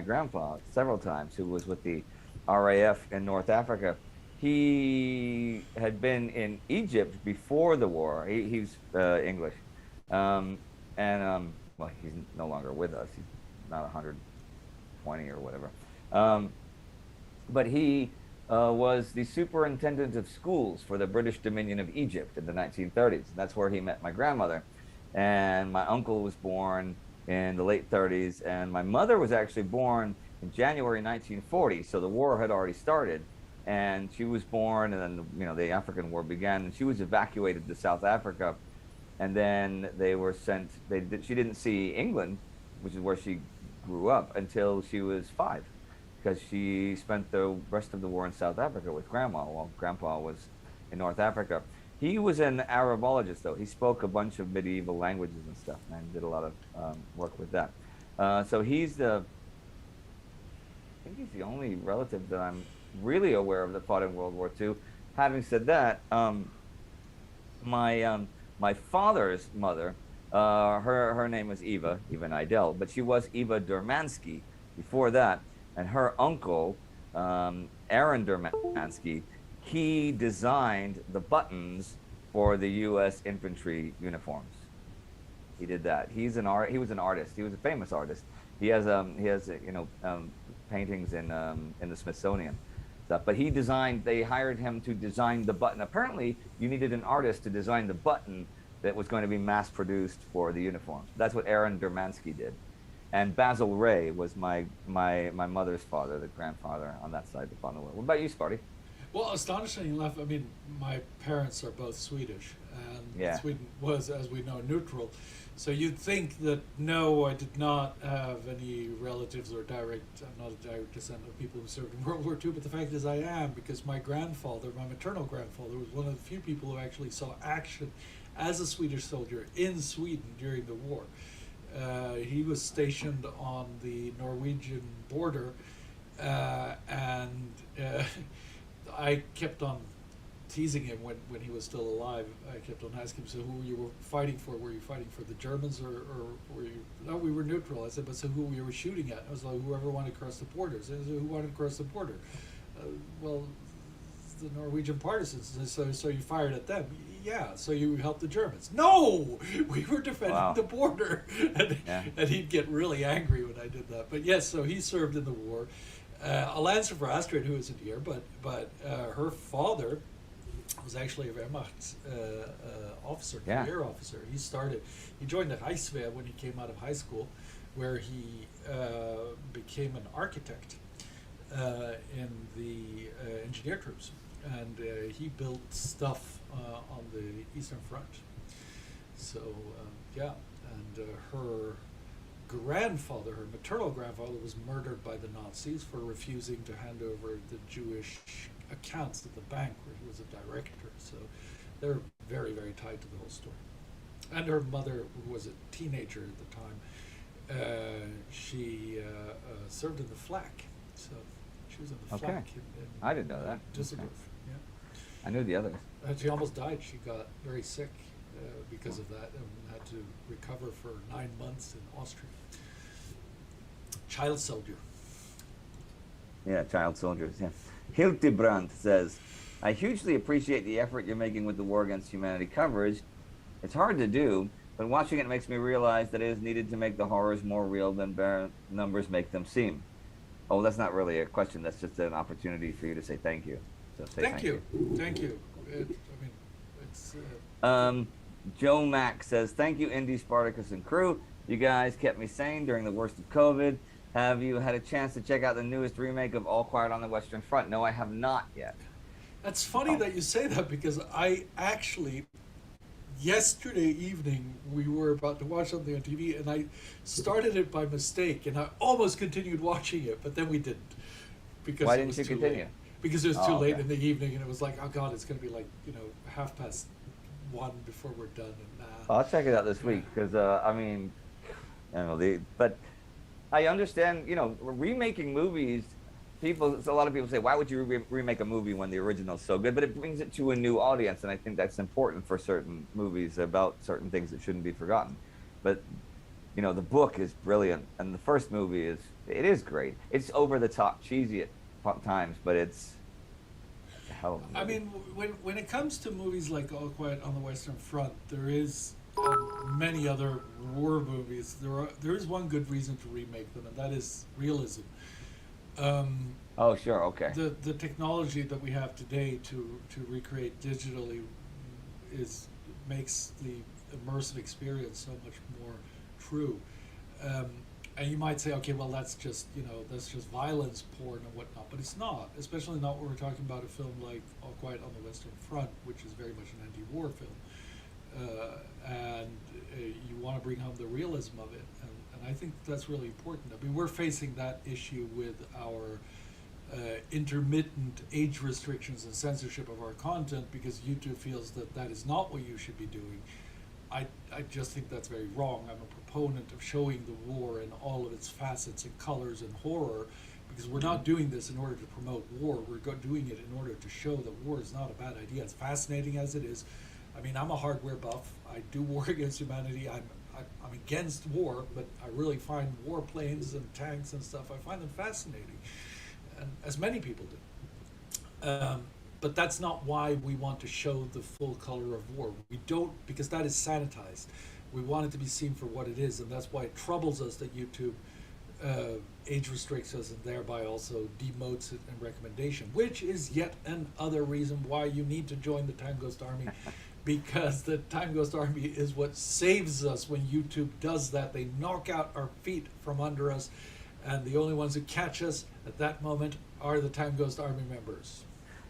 grandpa several times, who was with the RAF in North Africa. He had been in Egypt before the war. He's English, um, and well, he's no longer with us. He's not 120 or whatever. Um, but he was the superintendent of schools for the British Dominion of Egypt in the 1930s. That's where he met my grandmother. And my uncle was born in the late 30s, and my mother was actually born in January 1940. So the war had already started, and she was born, and then the African War began, and she was evacuated to South Africa, and then they were sent. She didn't see England, which is where she grew up, until she was 5, because she spent the rest of the war in South Africa with Grandma while Grandpa was in North Africa. He was an Arabologist, though. He spoke a bunch of medieval languages and stuff, and did a lot of work with that. So I think he's the only relative that I'm really aware of that fought in World War II. Having said that, my father's mother, her name was Eva Nidell, but she was Eva Dermansky before that, and her uncle, Aaron Dermansky, he designed the buttons for the U.S. infantry uniforms. He did that. He was an artist. He was a famous artist. He has paintings in the Smithsonian stuff. But they hired him to design the button. Apparently, you needed an artist to design the button that was going to be mass produced for the uniforms. That's what Aaron Dermansky did. And Basil Ray was my mother's father, the grandfather on that side of the war. What about you, Sparty? Well, astonishingly enough, I mean, my parents are both Swedish, and Sweden was, as we know, neutral. So you'd think that, no, I did not have any relatives or I'm not a direct descendant of people who served in World War II, but the fact is I am, because my grandfather, my maternal grandfather, was one of the few people who actually saw action as a Swedish soldier in Sweden during the war. He was stationed on the Norwegian border, and I kept on teasing him when he was still alive. I kept on asking him, so who you were fighting for? Were you fighting for the Germans or were you? No, we were neutral. I said, but so who we were shooting at? I was like, whoever wanted to cross the border. I said, who wanted to cross the border? Well, the Norwegian partisans. So you fired at them? Yeah. So you helped the Germans? No, we were defending the border. And he'd get really angry when I did that. But yes, so he served in the war. I'll answer for Astrid, who isn't here, but her father was actually a Wehrmacht officer, career officer. He joined the Reichswehr when he came out of high school, where he became an architect in the engineer troops, and he built stuff on the Eastern Front. So and her grandfather, her maternal grandfather, was murdered by the Nazis for refusing to hand over the Jewish accounts at the bank where he was a director. So they're very, very tied to the whole story. And her mother, who was a teenager at the time, she served in the flak. So she was in the flak. I didn't know that. Düsseldorf. Okay. Yeah. I knew the others. And she almost died. She got very sick because of that, and had to recover for 9 months in Austria. Child soldier. Yeah, child soldiers, yeah. Hildebrand says, I hugely appreciate the effort you're making with the War Against Humanity coverage. It's hard to do, but watching it makes me realize that it is needed to make the horrors more real than bare numbers make them seem. Oh, that's not really a question. That's just an opportunity for you to say thank you. So say thank you. Thank you. It's... Joe Mack says, thank you, Indy, Spartacus, and crew. You guys kept me sane during the worst of COVID. Have you had a chance to check out the newest remake of All Quiet on the Western Front? No, I have not yet. That's funny that you say that, because I actually, yesterday evening, we were about to watch something on TV, and I started it by mistake, and I almost continued watching it, but then we didn't. Because Why didn't you continue? Late. Because it was too late in the evening, and it was like, oh God, it's going to be like, 1:30 before we're done. And I'll check it out this week, because but I understand, remaking movies. A lot of people say, why would you remake a movie when the original's so good? But it brings it to a new audience, and I think that's important for certain movies about certain things that shouldn't be forgotten. But the book is brilliant, and the first movie is great. It's over the top cheesy at times, but it's a hell of a movie. I mean, when it comes to movies like All Quiet on the Western Front, there is many other war movies. There is one good reason to remake them, and that is realism. Oh, sure, okay. The technology that we have today to recreate digitally is makes the immersive experience so much more true. And you might say, okay, well, that's just violence porn and whatnot, but it's not. Especially not when we're talking about a film like All Quiet on the Western Front, which is very much an anti-war film, and you want to bring home the realism of it, and I think that's really important. I mean, we're facing that issue with our intermittent age restrictions and censorship of our content because YouTube feels that that is not what you should be doing. I just think that's very wrong. I'm a proponent of showing the war in all of its facets and colors and horror, because we're not doing this in order to promote war. We're doing it in order to show that war is not a bad idea. It's fascinating as it is. I mean, I'm a hardware buff. I do war against humanity. I'm against war, but I really find warplanes and tanks and stuff, I find them fascinating, and as many people do. But that's not why we want to show the full color of war. We don't, because that is sanitized. We want it to be seen for what it is, and that's why it troubles us that YouTube age restricts us and thereby also demotes it in recommendation, which is yet another reason why you need to join the Time Ghost Army, because the Time Ghost Army is what saves us when YouTube does that. They knock out our feet from under us, and the only ones who catch us at that moment are the Time Ghost Army members.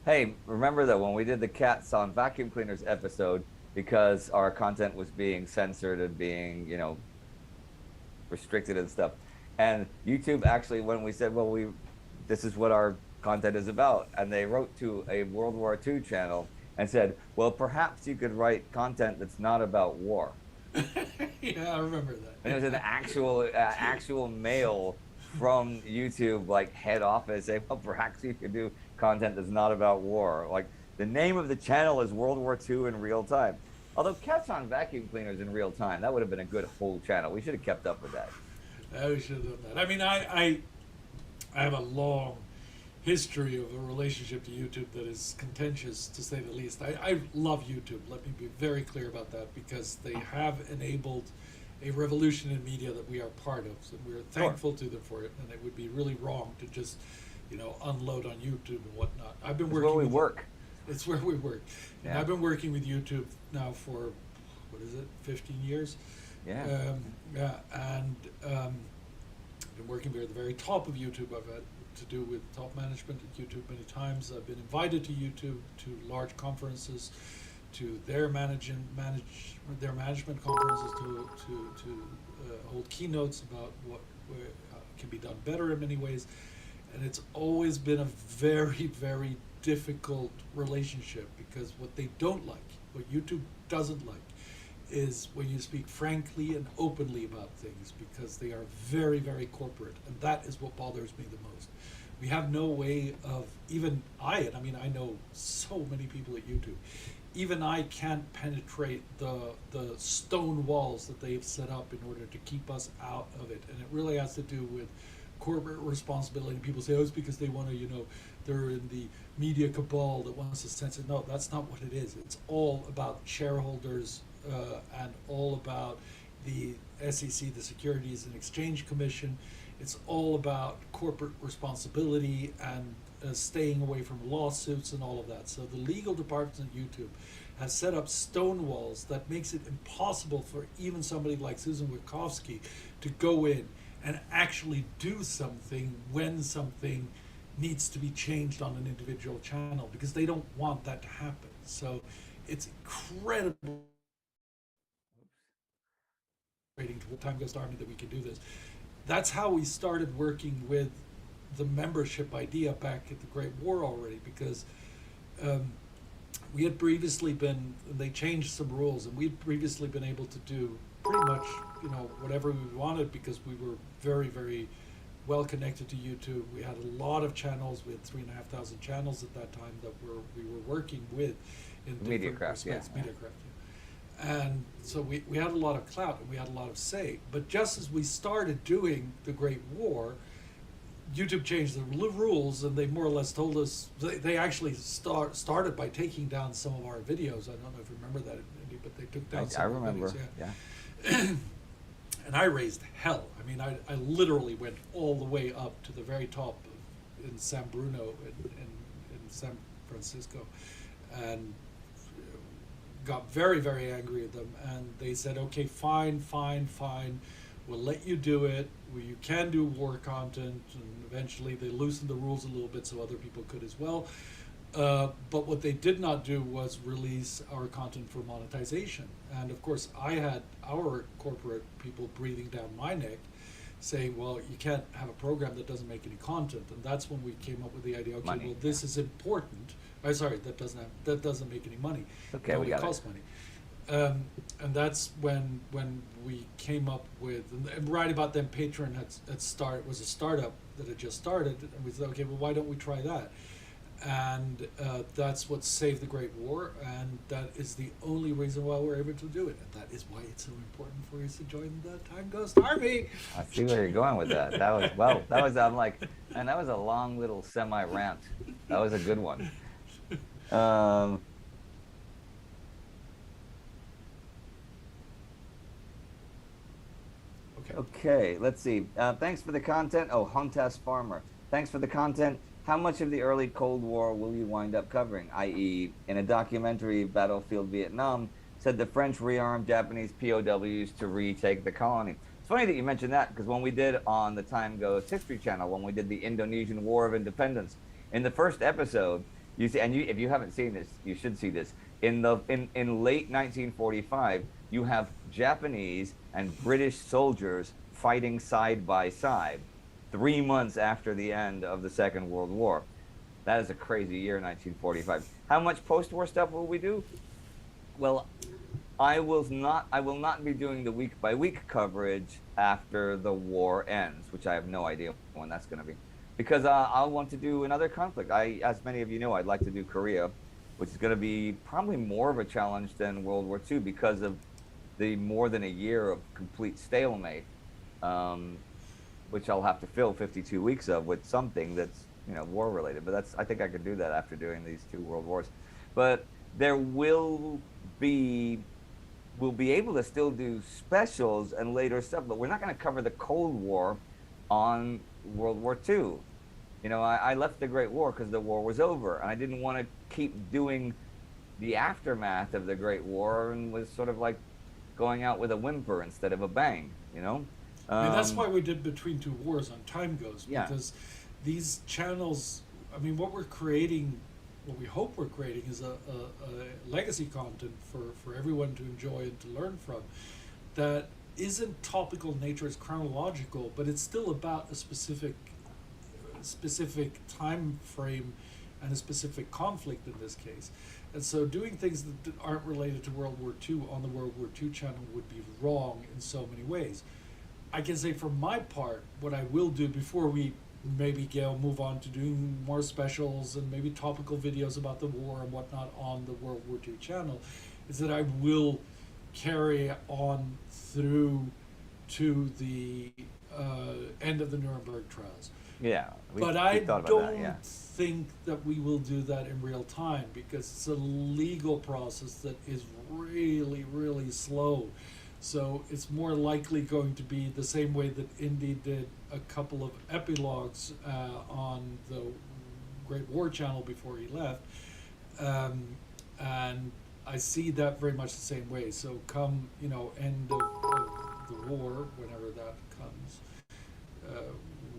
Hey, remember that when we did the Cats on Vacuum Cleaners episode, because our content was being censored and being, restricted and stuff, and YouTube actually, when we said, well, this is what our content is about, and they wrote to a World War II channel and said, well, perhaps you could write content that's not about war. Yeah, I remember that. And it was an actual mail from YouTube, like head office, saying, well, perhaps you could do content that's not about war. Like, the name of the channel is World War II in real time. Although Cats on Vacuum Cleaners in real time, that would have been a good whole channel. We should have kept up with that. We should have done that. I mean, I have a long history of a relationship to YouTube that is contentious, to say the least. I love YouTube. Let me be very clear about that, because they have enabled a revolution in media that we are part of. So we're thankful to them for it, and it would be really wrong to just, unload on YouTube and whatnot. I've been working. It's where we work. It's where we work. Yeah. And I've been working with YouTube now for, 15 years? Yeah. And been working at the very top of YouTube. I've had to do with top management at YouTube many times. I've been invited to YouTube to large conferences, to their management conferences, to hold keynotes about what can be done better in many ways. And it's always been a very, very difficult relationship, because what they don't like, what YouTube doesn't like, is when you speak frankly and openly about things, because they are very, very corporate, and that is what bothers me the most. We have no way of, even I know so many people at YouTube, even I can't penetrate the stone walls that they've set up in order to keep us out of it. And it really has to do with corporate responsibility. People say, oh, it's because they want to, they're in the media cabal that wants to censor. No, that's not what it is. It's all about shareholders and all about the SEC, the Securities and Exchange Commission. It's all about corporate responsibility and staying away from lawsuits and all of that. So the legal department at YouTube has set up stone walls that makes it impossible for even somebody like Susan Wojcicki to go in and actually do something when something needs to be changed on an individual channel, because they don't want that to happen. So it's incredible to the Time Ghost Army that we can do this. That's how we started working with the membership idea back at the Great War already, because we had previously been, they changed some rules, and we'd previously been able to do pretty much, whatever we wanted, because we were very, very well connected to YouTube. We had a lot of channels. We had 3,500 channels at that time that we were working with in different respects. Yeah. Mediacraft, yeah. And so we had a lot of clout and we had a lot of say. But just as we started doing the Great War, YouTube changed the rules, and they more or less told us they actually started by taking down some of our videos. I don't know if you remember that, Andy, but they took down some I of the remember. videos. Yeah. And I raised hell. I mean, I literally went all the way up to the very top in San Bruno in San Francisco, and got very, very angry at them. And they said, okay, fine, we'll let you do it. You can do war content. And eventually they loosened the rules a little bit so other people could as well. But what they did not do was release our content for monetization. And of course, I had our corporate people breathing down my neck, saying, well, you can't have a program that doesn't make any content. And that's when we came up with the idea, okay, Money, well, this is important. Sorry, that doesn't make any money. Okay, it we only got costs it. money. And that's when we came up with, and right about then Patreon was a startup that had just started, and we said, okay, well, why don't we try that? And that's what saved the Great War, and that is the only reason why we're able to do it. And that is why it's so important for you to join the Time Ghost Army. I see where you're going with that. I'm like, man, that was a long little semi-rant. That was a good one. Okay, let's see. Thanks for the content. Oh, Hontas Farmer. Thanks for the content. How much of the early Cold War will you wind up covering? I.e., in a documentary, Battlefield Vietnam said the French rearmed Japanese POWs to retake the colony. It's funny that you mentioned that, because when we did on the Time Ghost History Channel, when we did the Indonesian War of Independence, in the first episode, you see, and if you haven't seen this, you should see this. In late 1945, you have Japanese and British soldiers fighting side by side 3 months after the end of the Second World War. That is a crazy year, 1945. How much post-war stuff will we do? Well, I will not be doing the week-by-week coverage after the war ends, which I have no idea when that's going to be, because I'll want to do another conflict. As many of you know, I'd like to do Korea, which is going to be probably more of a challenge than World War II because of the more than a year of complete stalemate, which I'll have to fill 52 weeks of with something that's, war related. But I think I could do that after doing these two world wars. But we'll be able to still do specials and later stuff, but we're not going to cover the Cold War on World War II. I left the Great War because the war was over, and I didn't want to keep doing the aftermath of the Great War, and was sort of like going out with a whimper instead of a bang, And that's why we did Between Two Wars on Time Ghost, because these channels, what we're creating, what we hope we're creating is a legacy content for everyone to enjoy and to learn from, that isn't topical in nature, it's chronological, but it's still about a specific time frame and a specific conflict in this case. And so doing things that aren't related to World War II on the World War II channel would be wrong in so many ways. I can say for my part, what I will do before we maybe move on to doing more specials and maybe topical videos about the war and whatnot on the World War II channel, is that I will carry on through to the end of the Nuremberg trials. Yeah, but I don't think that we will do that in real time, because it's a legal process that is really, really slow. So it's more likely going to be the same way that Indy did a couple of epilogues on the Great War channel before he left. And I see that very much the same way. So come, end of the war, whenever that comes,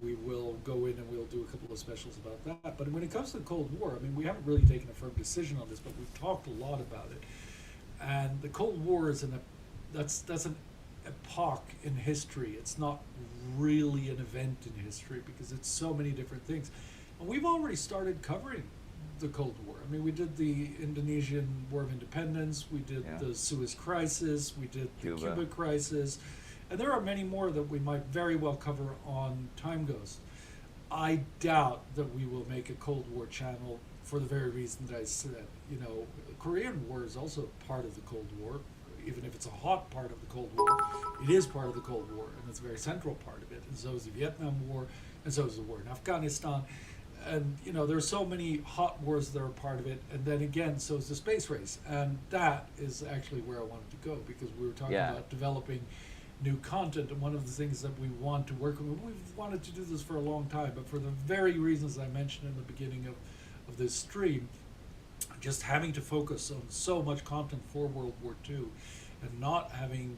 we will go in and we'll do a couple of specials about that. But when it comes to the Cold War, we haven't really taken a firm decision on this, but we've talked a lot about it. And the Cold War is that's an epoch in history. It's not really an event in history because it's so many different things. And we've already started covering the Cold War. We did the Indonesian War of Independence, we did the Suez Crisis, we did the Cuba Crisis, and there are many more that we might very well cover on Time Ghost. I doubt that we will make a Cold War channel for the very reason that I said. Korean War is also part of the Cold War. even if it's a hot part of the Cold War, it is part of the Cold War, and it's a very central part of it. And so is the Vietnam War, and so is the war in Afghanistan. And there are so many hot wars that are part of it. And then again, so is the space race. And that is actually where I wanted to go, because we were talking about developing new content. And one of the things that we want to work on, we've wanted to do this for a long time, but for the very reasons I mentioned in the beginning of this stream, just having to focus on so much content for World War II and not having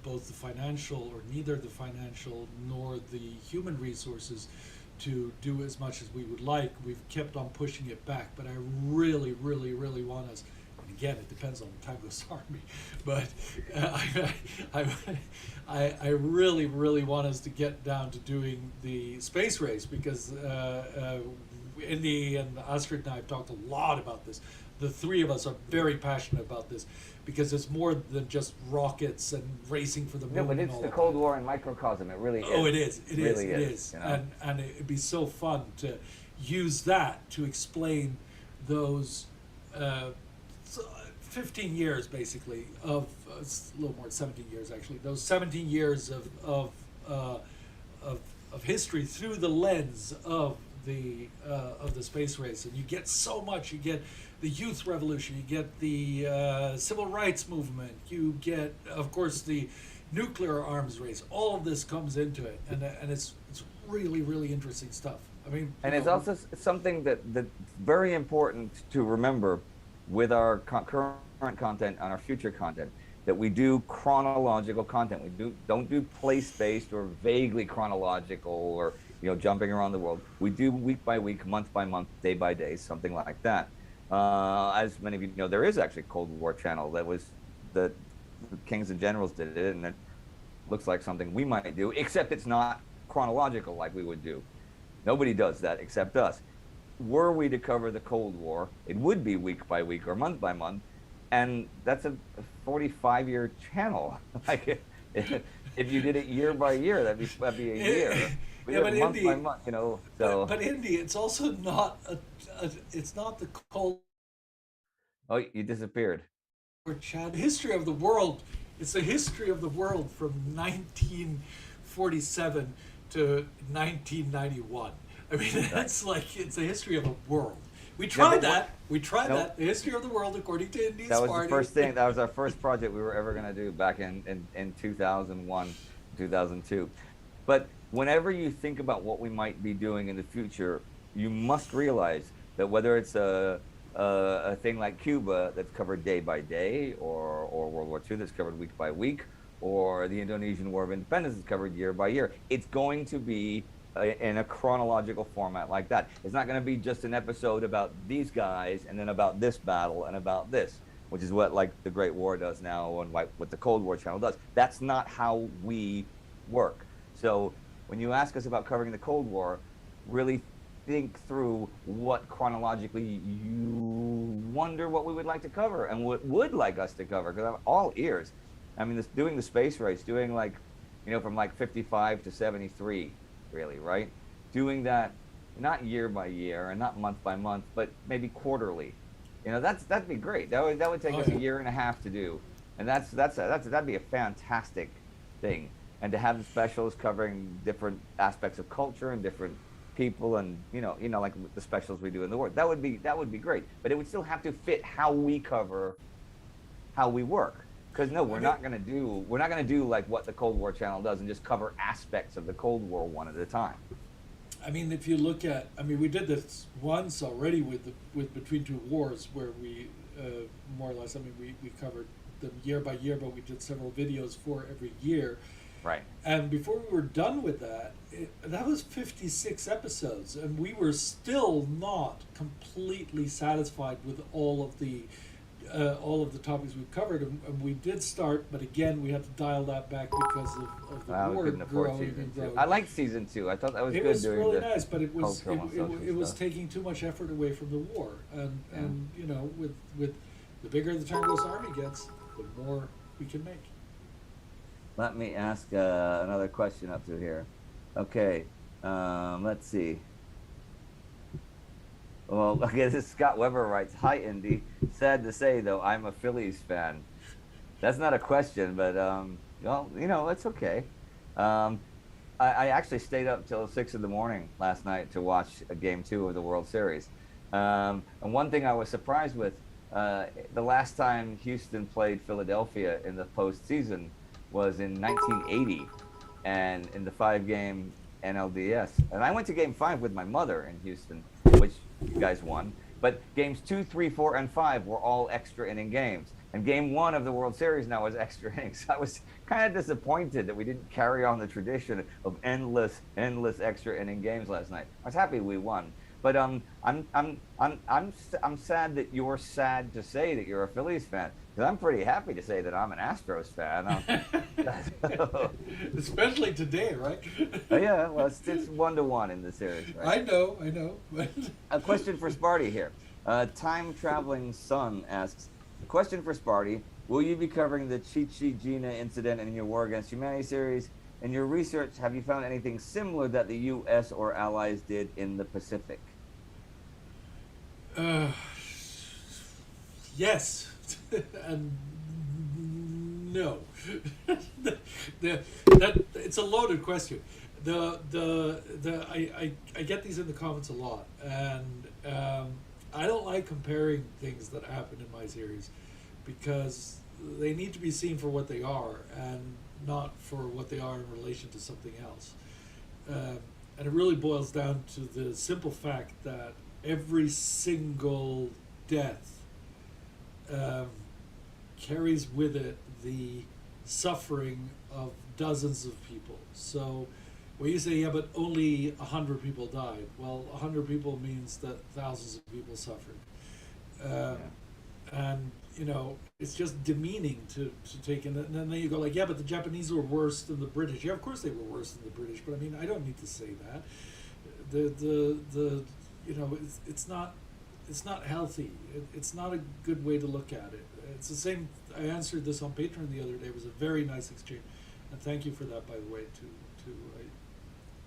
both the financial, or neither the financial nor the human resources to do as much as we would like, we've kept on pushing it back. But I really, really, really want us, and again, it depends on the Tango's army, but I really, really want us to get down to doing the space race, because Indy and Astrid and I have talked a lot about this. The three of us are very passionate about this, because it's more than just rockets and racing for the moon. No, but it's the Cold War in microcosm. It really is. Oh, it is. It really is. You know? And it'd be so fun to use that to explain those 15 years, basically, of it's a little more than 17 years actually. Those 17 years of history through the lens of the space race, and you get so much. You get the youth revolution, you get the civil rights movement, you get, of course, the nuclear arms race. All of this comes into it, and it's really, really interesting stuff. I mean, and it's also something that's very important to remember with our current content and our future content, that we do chronological content. We don't do place-based or vaguely chronological, or jumping around the world. We do week by week, month by month, day by day, something like that. As many of you know, there is actually a Cold War channel that was the Kings and Generals did it, and it looks like something we might do, except it's not chronological like we would do. Nobody does that except us. Were we to cover the Cold War, it would be week by week or month by month, and that's a 45-year channel. Like, if you did it year by year, that'd be a year. Yeah, but month Indy, by month, so. But Indy, it's also not it's not the Cold Oh, you disappeared. War chat. History of the world. It's the history of the world from 1947 to 1991. I mean, that's like, it's the history of the world. We tried that. We tried that. The history of the world according to Indy's That was party. the first thing. That was our first project we were ever going to do back in 2001, 2002. But whenever you think about what we might be doing in the future, you must realize that whether it's a thing like Cuba that's covered day by day, or World War II that's covered week by week, or the Indonesian War of Independence that's covered year by year, it's going to be in a chronological format like that. It's not going to be just an episode about these guys and then about this battle and about this, which is what like the Great War does now and what the Cold War channel does. That's not how we work. So when you ask us about covering the Cold War, really think through what chronologically you wonder what we would like to cover and what would like us to cover, because I'm all ears. I mean, doing the space race, doing like, from like 55 to 73, really, right? Doing that not year by year and not month by month, but maybe quarterly. That'd be great. That would take us a year and a half to do, and that'd be a fantastic thing. And to have the specials covering different aspects of culture and different people, and like the specials we do in the war, that would be great. But it would still have to fit how we cover, how we work. Because no, we're not going to do like what the Cold War channel does and just cover aspects of the Cold War one at a time. I mean, if you look at, we did this once already with Between Two Wars, where we more or less, we covered them year by year, but we did several videos for every year. Right. And before we were done with that, that was 56 episodes, and we were still not completely satisfied with all of the topics we've covered, and we did start, but again, we had to dial that back because of the war couldn't afford growing season and two. growing. I liked season 2. I thought that was good. It was doing really the nice, but it was stuff. taking too much effort away from the war, and with the bigger the Tango's army gets, the more we can make. Let me ask another question up through here. Okay, let's see. Well, okay, this is Scott Weber writes, "Hi, Indy. Sad to say, though, I'm a Phillies fan." That's not a question, but well, it's okay. Um, I actually stayed up till 6 in the morning last night to watch a game two of the World Series. And one thing I was surprised with, the last time Houston played Philadelphia in the postseason was in 1980, and in the five-game NLDS. And I went to Game Five with my mother in Houston, which you guys won. But games two, three, four, and five were all extra inning games. And game one of the World Series now was extra innings. I was kind of disappointed that we didn't carry on the tradition of endless extra inning games last night. I was happy we won, but I'm sad that you're sad to say that you're a Phillies fan, because I'm pretty happy to say that I'm an Astros fan. Especially today, right? Yeah, well, it's 1-1 in the series, right? I know. A question for Sparty here. Time Traveling Sun asks, a question for Sparty. Will you be covering the Chichi Gina incident in your War Against Humanity series? In your research, have you found anything similar that the U.S. or allies did in the Pacific? Yes, and no. That it's a loaded question. I get these in the comments a lot, and I don't like comparing things that happen in my series, because they need to be seen for what they are and not for what they are in relation to something else. And it really boils down to the simple fact that every single death carries with it the suffering of dozens of people. So when you say, yeah, but only 100 people died, well, 100 people means that thousands of people suffered. And, it's just demeaning to take in. And then you go like, yeah, but the Japanese were worse than the British. Yeah, of course they were worse than the British, but I mean, I don't need to say that. It's not healthy. It's not a good way to look at it. It's the same. I answered this on Patreon the other day. It was a very nice exchange, and thank you for that, by the way. To I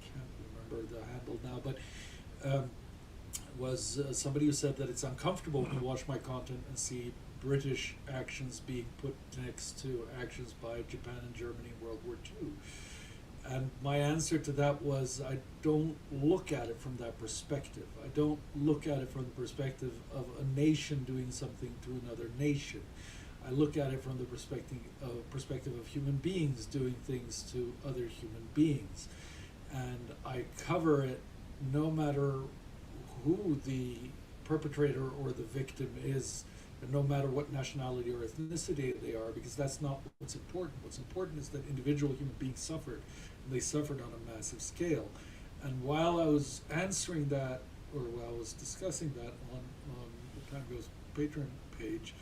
can't remember the handle now, but was somebody who said that it's uncomfortable when you watch my content and see British actions being put next to actions by Japan and Germany in World War II. And my answer to that was, I don't look at it from that perspective. I don't look at it from the perspective of a nation doing something to another nation. I look at it from the perspective of human beings doing things to other human beings. And I cover it no matter who the perpetrator or the victim is, and no matter what nationality or ethnicity they are, because that's not what's important. What's important is that individual human beings suffered, and they suffered on a massive scale. And while I was answering that, or while I was discussing that on the Time Goes Patreon page,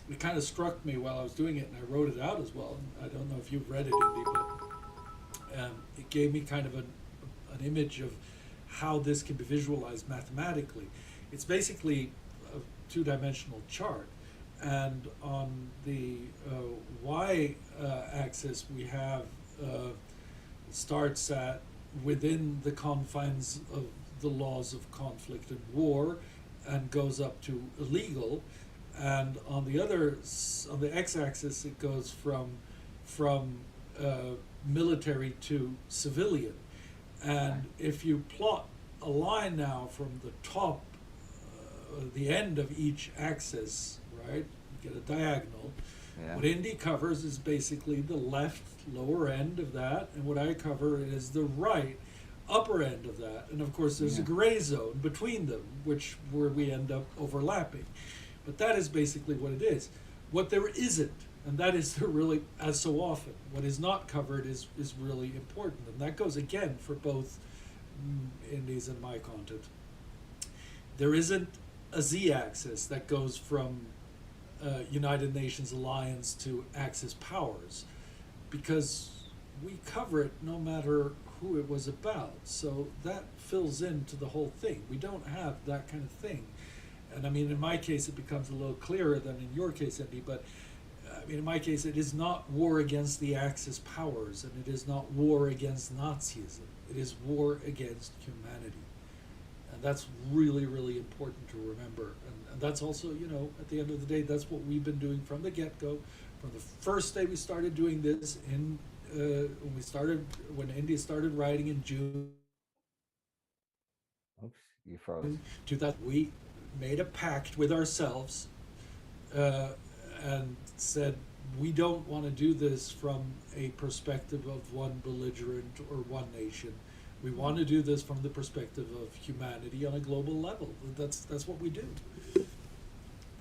it kind of struck me while I was doing it, and I wrote it out as well. And I don't know if you've read it, Indy, but it gave me kind of an image of how this can be visualized mathematically. It's basically a two-dimensional chart, and on the y-axis we have starts at within the confines of the laws of conflict and war, and goes up to illegal, and on the x-axis it goes from military to civilian. And if you plot a line now from the top, the end of each axis, right, you get a diagonal. Yeah. What Indy covers is basically the left lower end of that, and what I cover is the right upper end of that. And of course there's a gray zone between them, where we end up overlapping. But that is basically what it is. What there isn't, and that is really, as so often, what is not covered is really important. And that goes again for both Indy's and my content. There isn't a z-axis that goes from United Nations alliance to Axis powers, because we cover it no matter who it was about. So that fills into the whole thing. We don't have that kind of thing. And I mean, in my case, it becomes a little clearer than in your case, Andy, but I mean, in my case, it is not war against the Axis powers, and it is not war against Nazism. It is war against humanity. And that's really, really important to remember. And that's also, at the end of the day, that's what we've been doing from the get-go, From the first day we started doing this when India started writing in June Oops, you froze. 2000, we made a pact with ourselves and said we don't want to do this from a perspective of one belligerent or one nation. We want to do this from the perspective of humanity on a global level. That's what we do.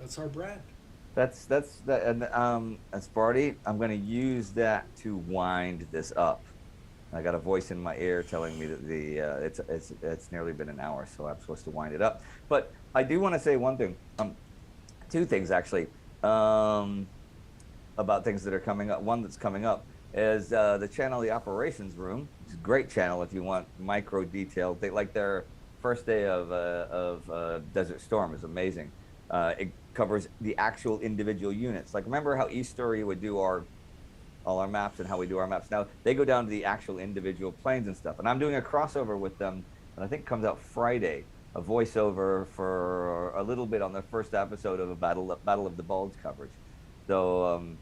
That's our brand. That's that, and Sparty, I'm going to use that to wind this up. I got a voice in my ear telling me that it's nearly been an hour, so I'm supposed to wind it up. But I do want to say one thing, two things actually, about things that are coming up. One that's coming up is the channel, the Operations Room. It's a great channel if you want micro detail. They like their first day of Desert Storm is amazing. It covers the actual individual units. Like remember how East Story would do all our maps and how we do our maps. Now they go down to the actual individual planes and stuff. And I'm doing a crossover with them, and I think it comes out Friday. A voiceover for a little bit on the first episode of a Battle of the Bulge coverage. So I'm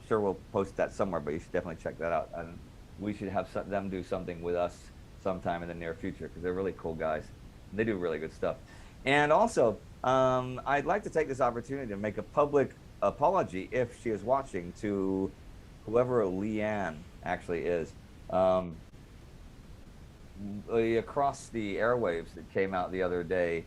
sure we'll post that somewhere, but you should definitely check that out. And we should have them do something with us sometime in the near future because they're really cool guys. They do really good stuff. And also, I'd like to take this opportunity to make a public apology if she is watching to whoever Leanne actually is. Across the airwaves that came out the other day,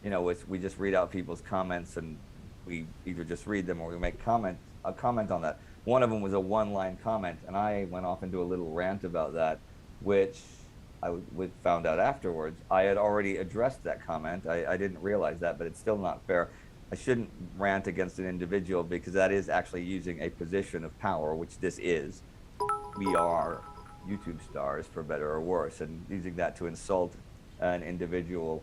you know, we just read out people's comments and we either just read them or we make a comment on that. One of them was a one-line comment, and I went off into a little rant about that, which I found out afterwards. I had already addressed that comment. I didn't realize that, but it's still not fair. I shouldn't rant against an individual because that is actually using a position of power, which this is. We are YouTube stars, for better or worse, and using that to insult an individual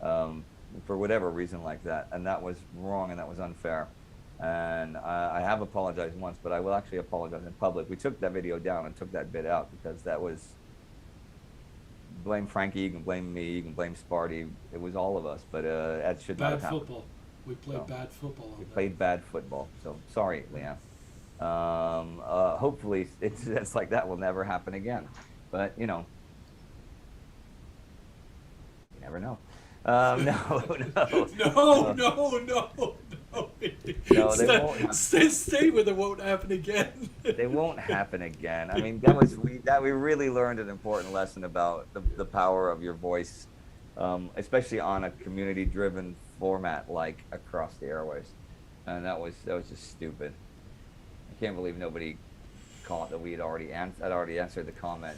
for whatever reason like that. And that was wrong and that was unfair. And I have apologized once, but I will actually apologize in public. We took that video down and took that bit out because that was, blame Frankie, you can blame me, you can blame Sparty. It was all of us, but that should not have happened. Bad football. We played bad football. We played bad football. So sorry, Leanne. Hopefully it's like that will never happen again. But, you know, you never know. No. No, they won't. Stay with it. Won't happen again. They won't happen again. I mean, we really learned an important lesson about the power of your voice, especially on a community-driven format like Across the Airwaves, and that was just stupid. I can't believe nobody caught that we had already answered the comment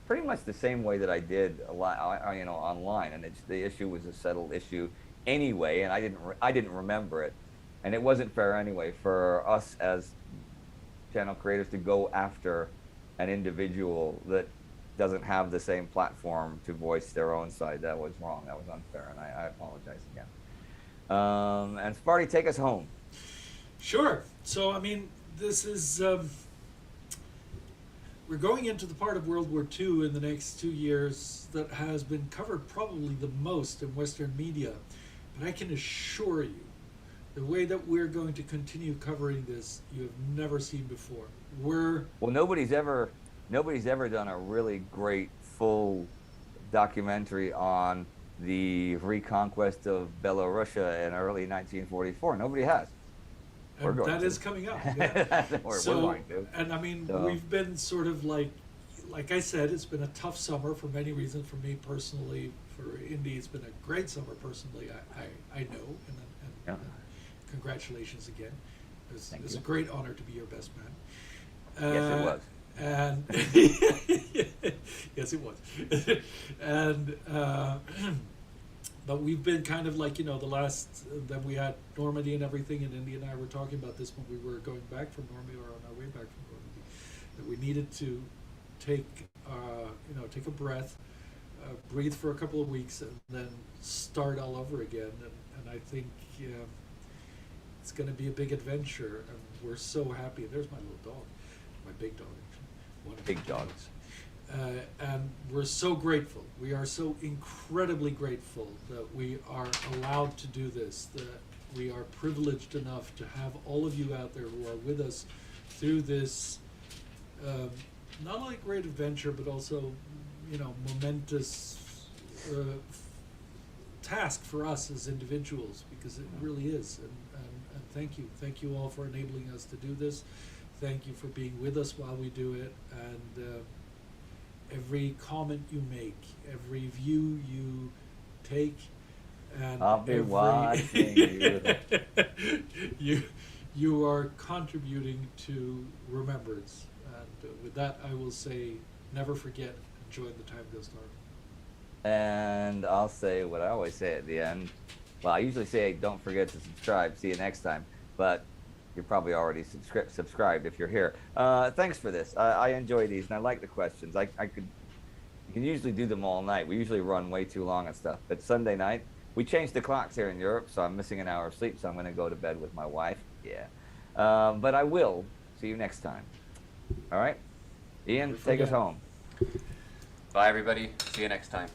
pretty much the same way that I did a lot, you know, online, and the issue was a settled issue anyway, and I didn't remember it, and it wasn't fair anyway for us as channel creators to go after an individual that doesn't have the same platform to voice their own side. That was wrong. That was unfair, and I apologize again. And Sparty, take us home. Sure. So, I mean, this is, we're going into the part of World War II in the next 2 years that has been covered probably the most in Western media. But I can assure you, the way that we're going to continue covering this, you have never seen before. Well, nobody's ever done a really great full documentary on the reconquest of Barbarossa in early 1944. Nobody has. And that is coming up. Yeah. we're going to. And I mean, we've been sort of like I said, it's been a tough summer for many reasons. For me personally, for Indy, it's been a great summer personally. I know, and congratulations again. It was a great honor to be your best man. Yes, it was. And yes, it was. And but we've been kind of like, you know, the last that we had Normandy and everything, and Indy and I were talking about this when we were going back from Normandy or on our way back from Normandy, that we needed to take a breath, breathe for a couple of weeks, and then start all over again. And I think it's going to be a big adventure, and we're so happy. There's my little dog, my big dog actually. One of big dogs. And we're so grateful. We are so incredibly grateful that we are allowed to do this. That we are privileged enough to have all of you out there who are with us through this not only great adventure, but also, momentous task for us as individuals, because it really is. And thank you all for enabling us to do this. Thank you for being with us while we do it. And every comment you make, every view you take, and I'll be watching you. You are contributing to remembrance. And with that, I will say, never forget, enjoy the time goes dark. And I'll say what I always say at the end. Well, I usually say, don't forget to subscribe. See you next time. But you're probably already subscribed if you're here. Thanks for this. I enjoy these, and I like the questions. You can usually do them all night. We usually run way too long and stuff. But Sunday night, we changed the clocks here in Europe, so I'm missing an hour of sleep, so I'm going to go to bed with my wife. Yeah. But I will see you next time. All right? Ian, take us home. Bye, everybody. See you next time.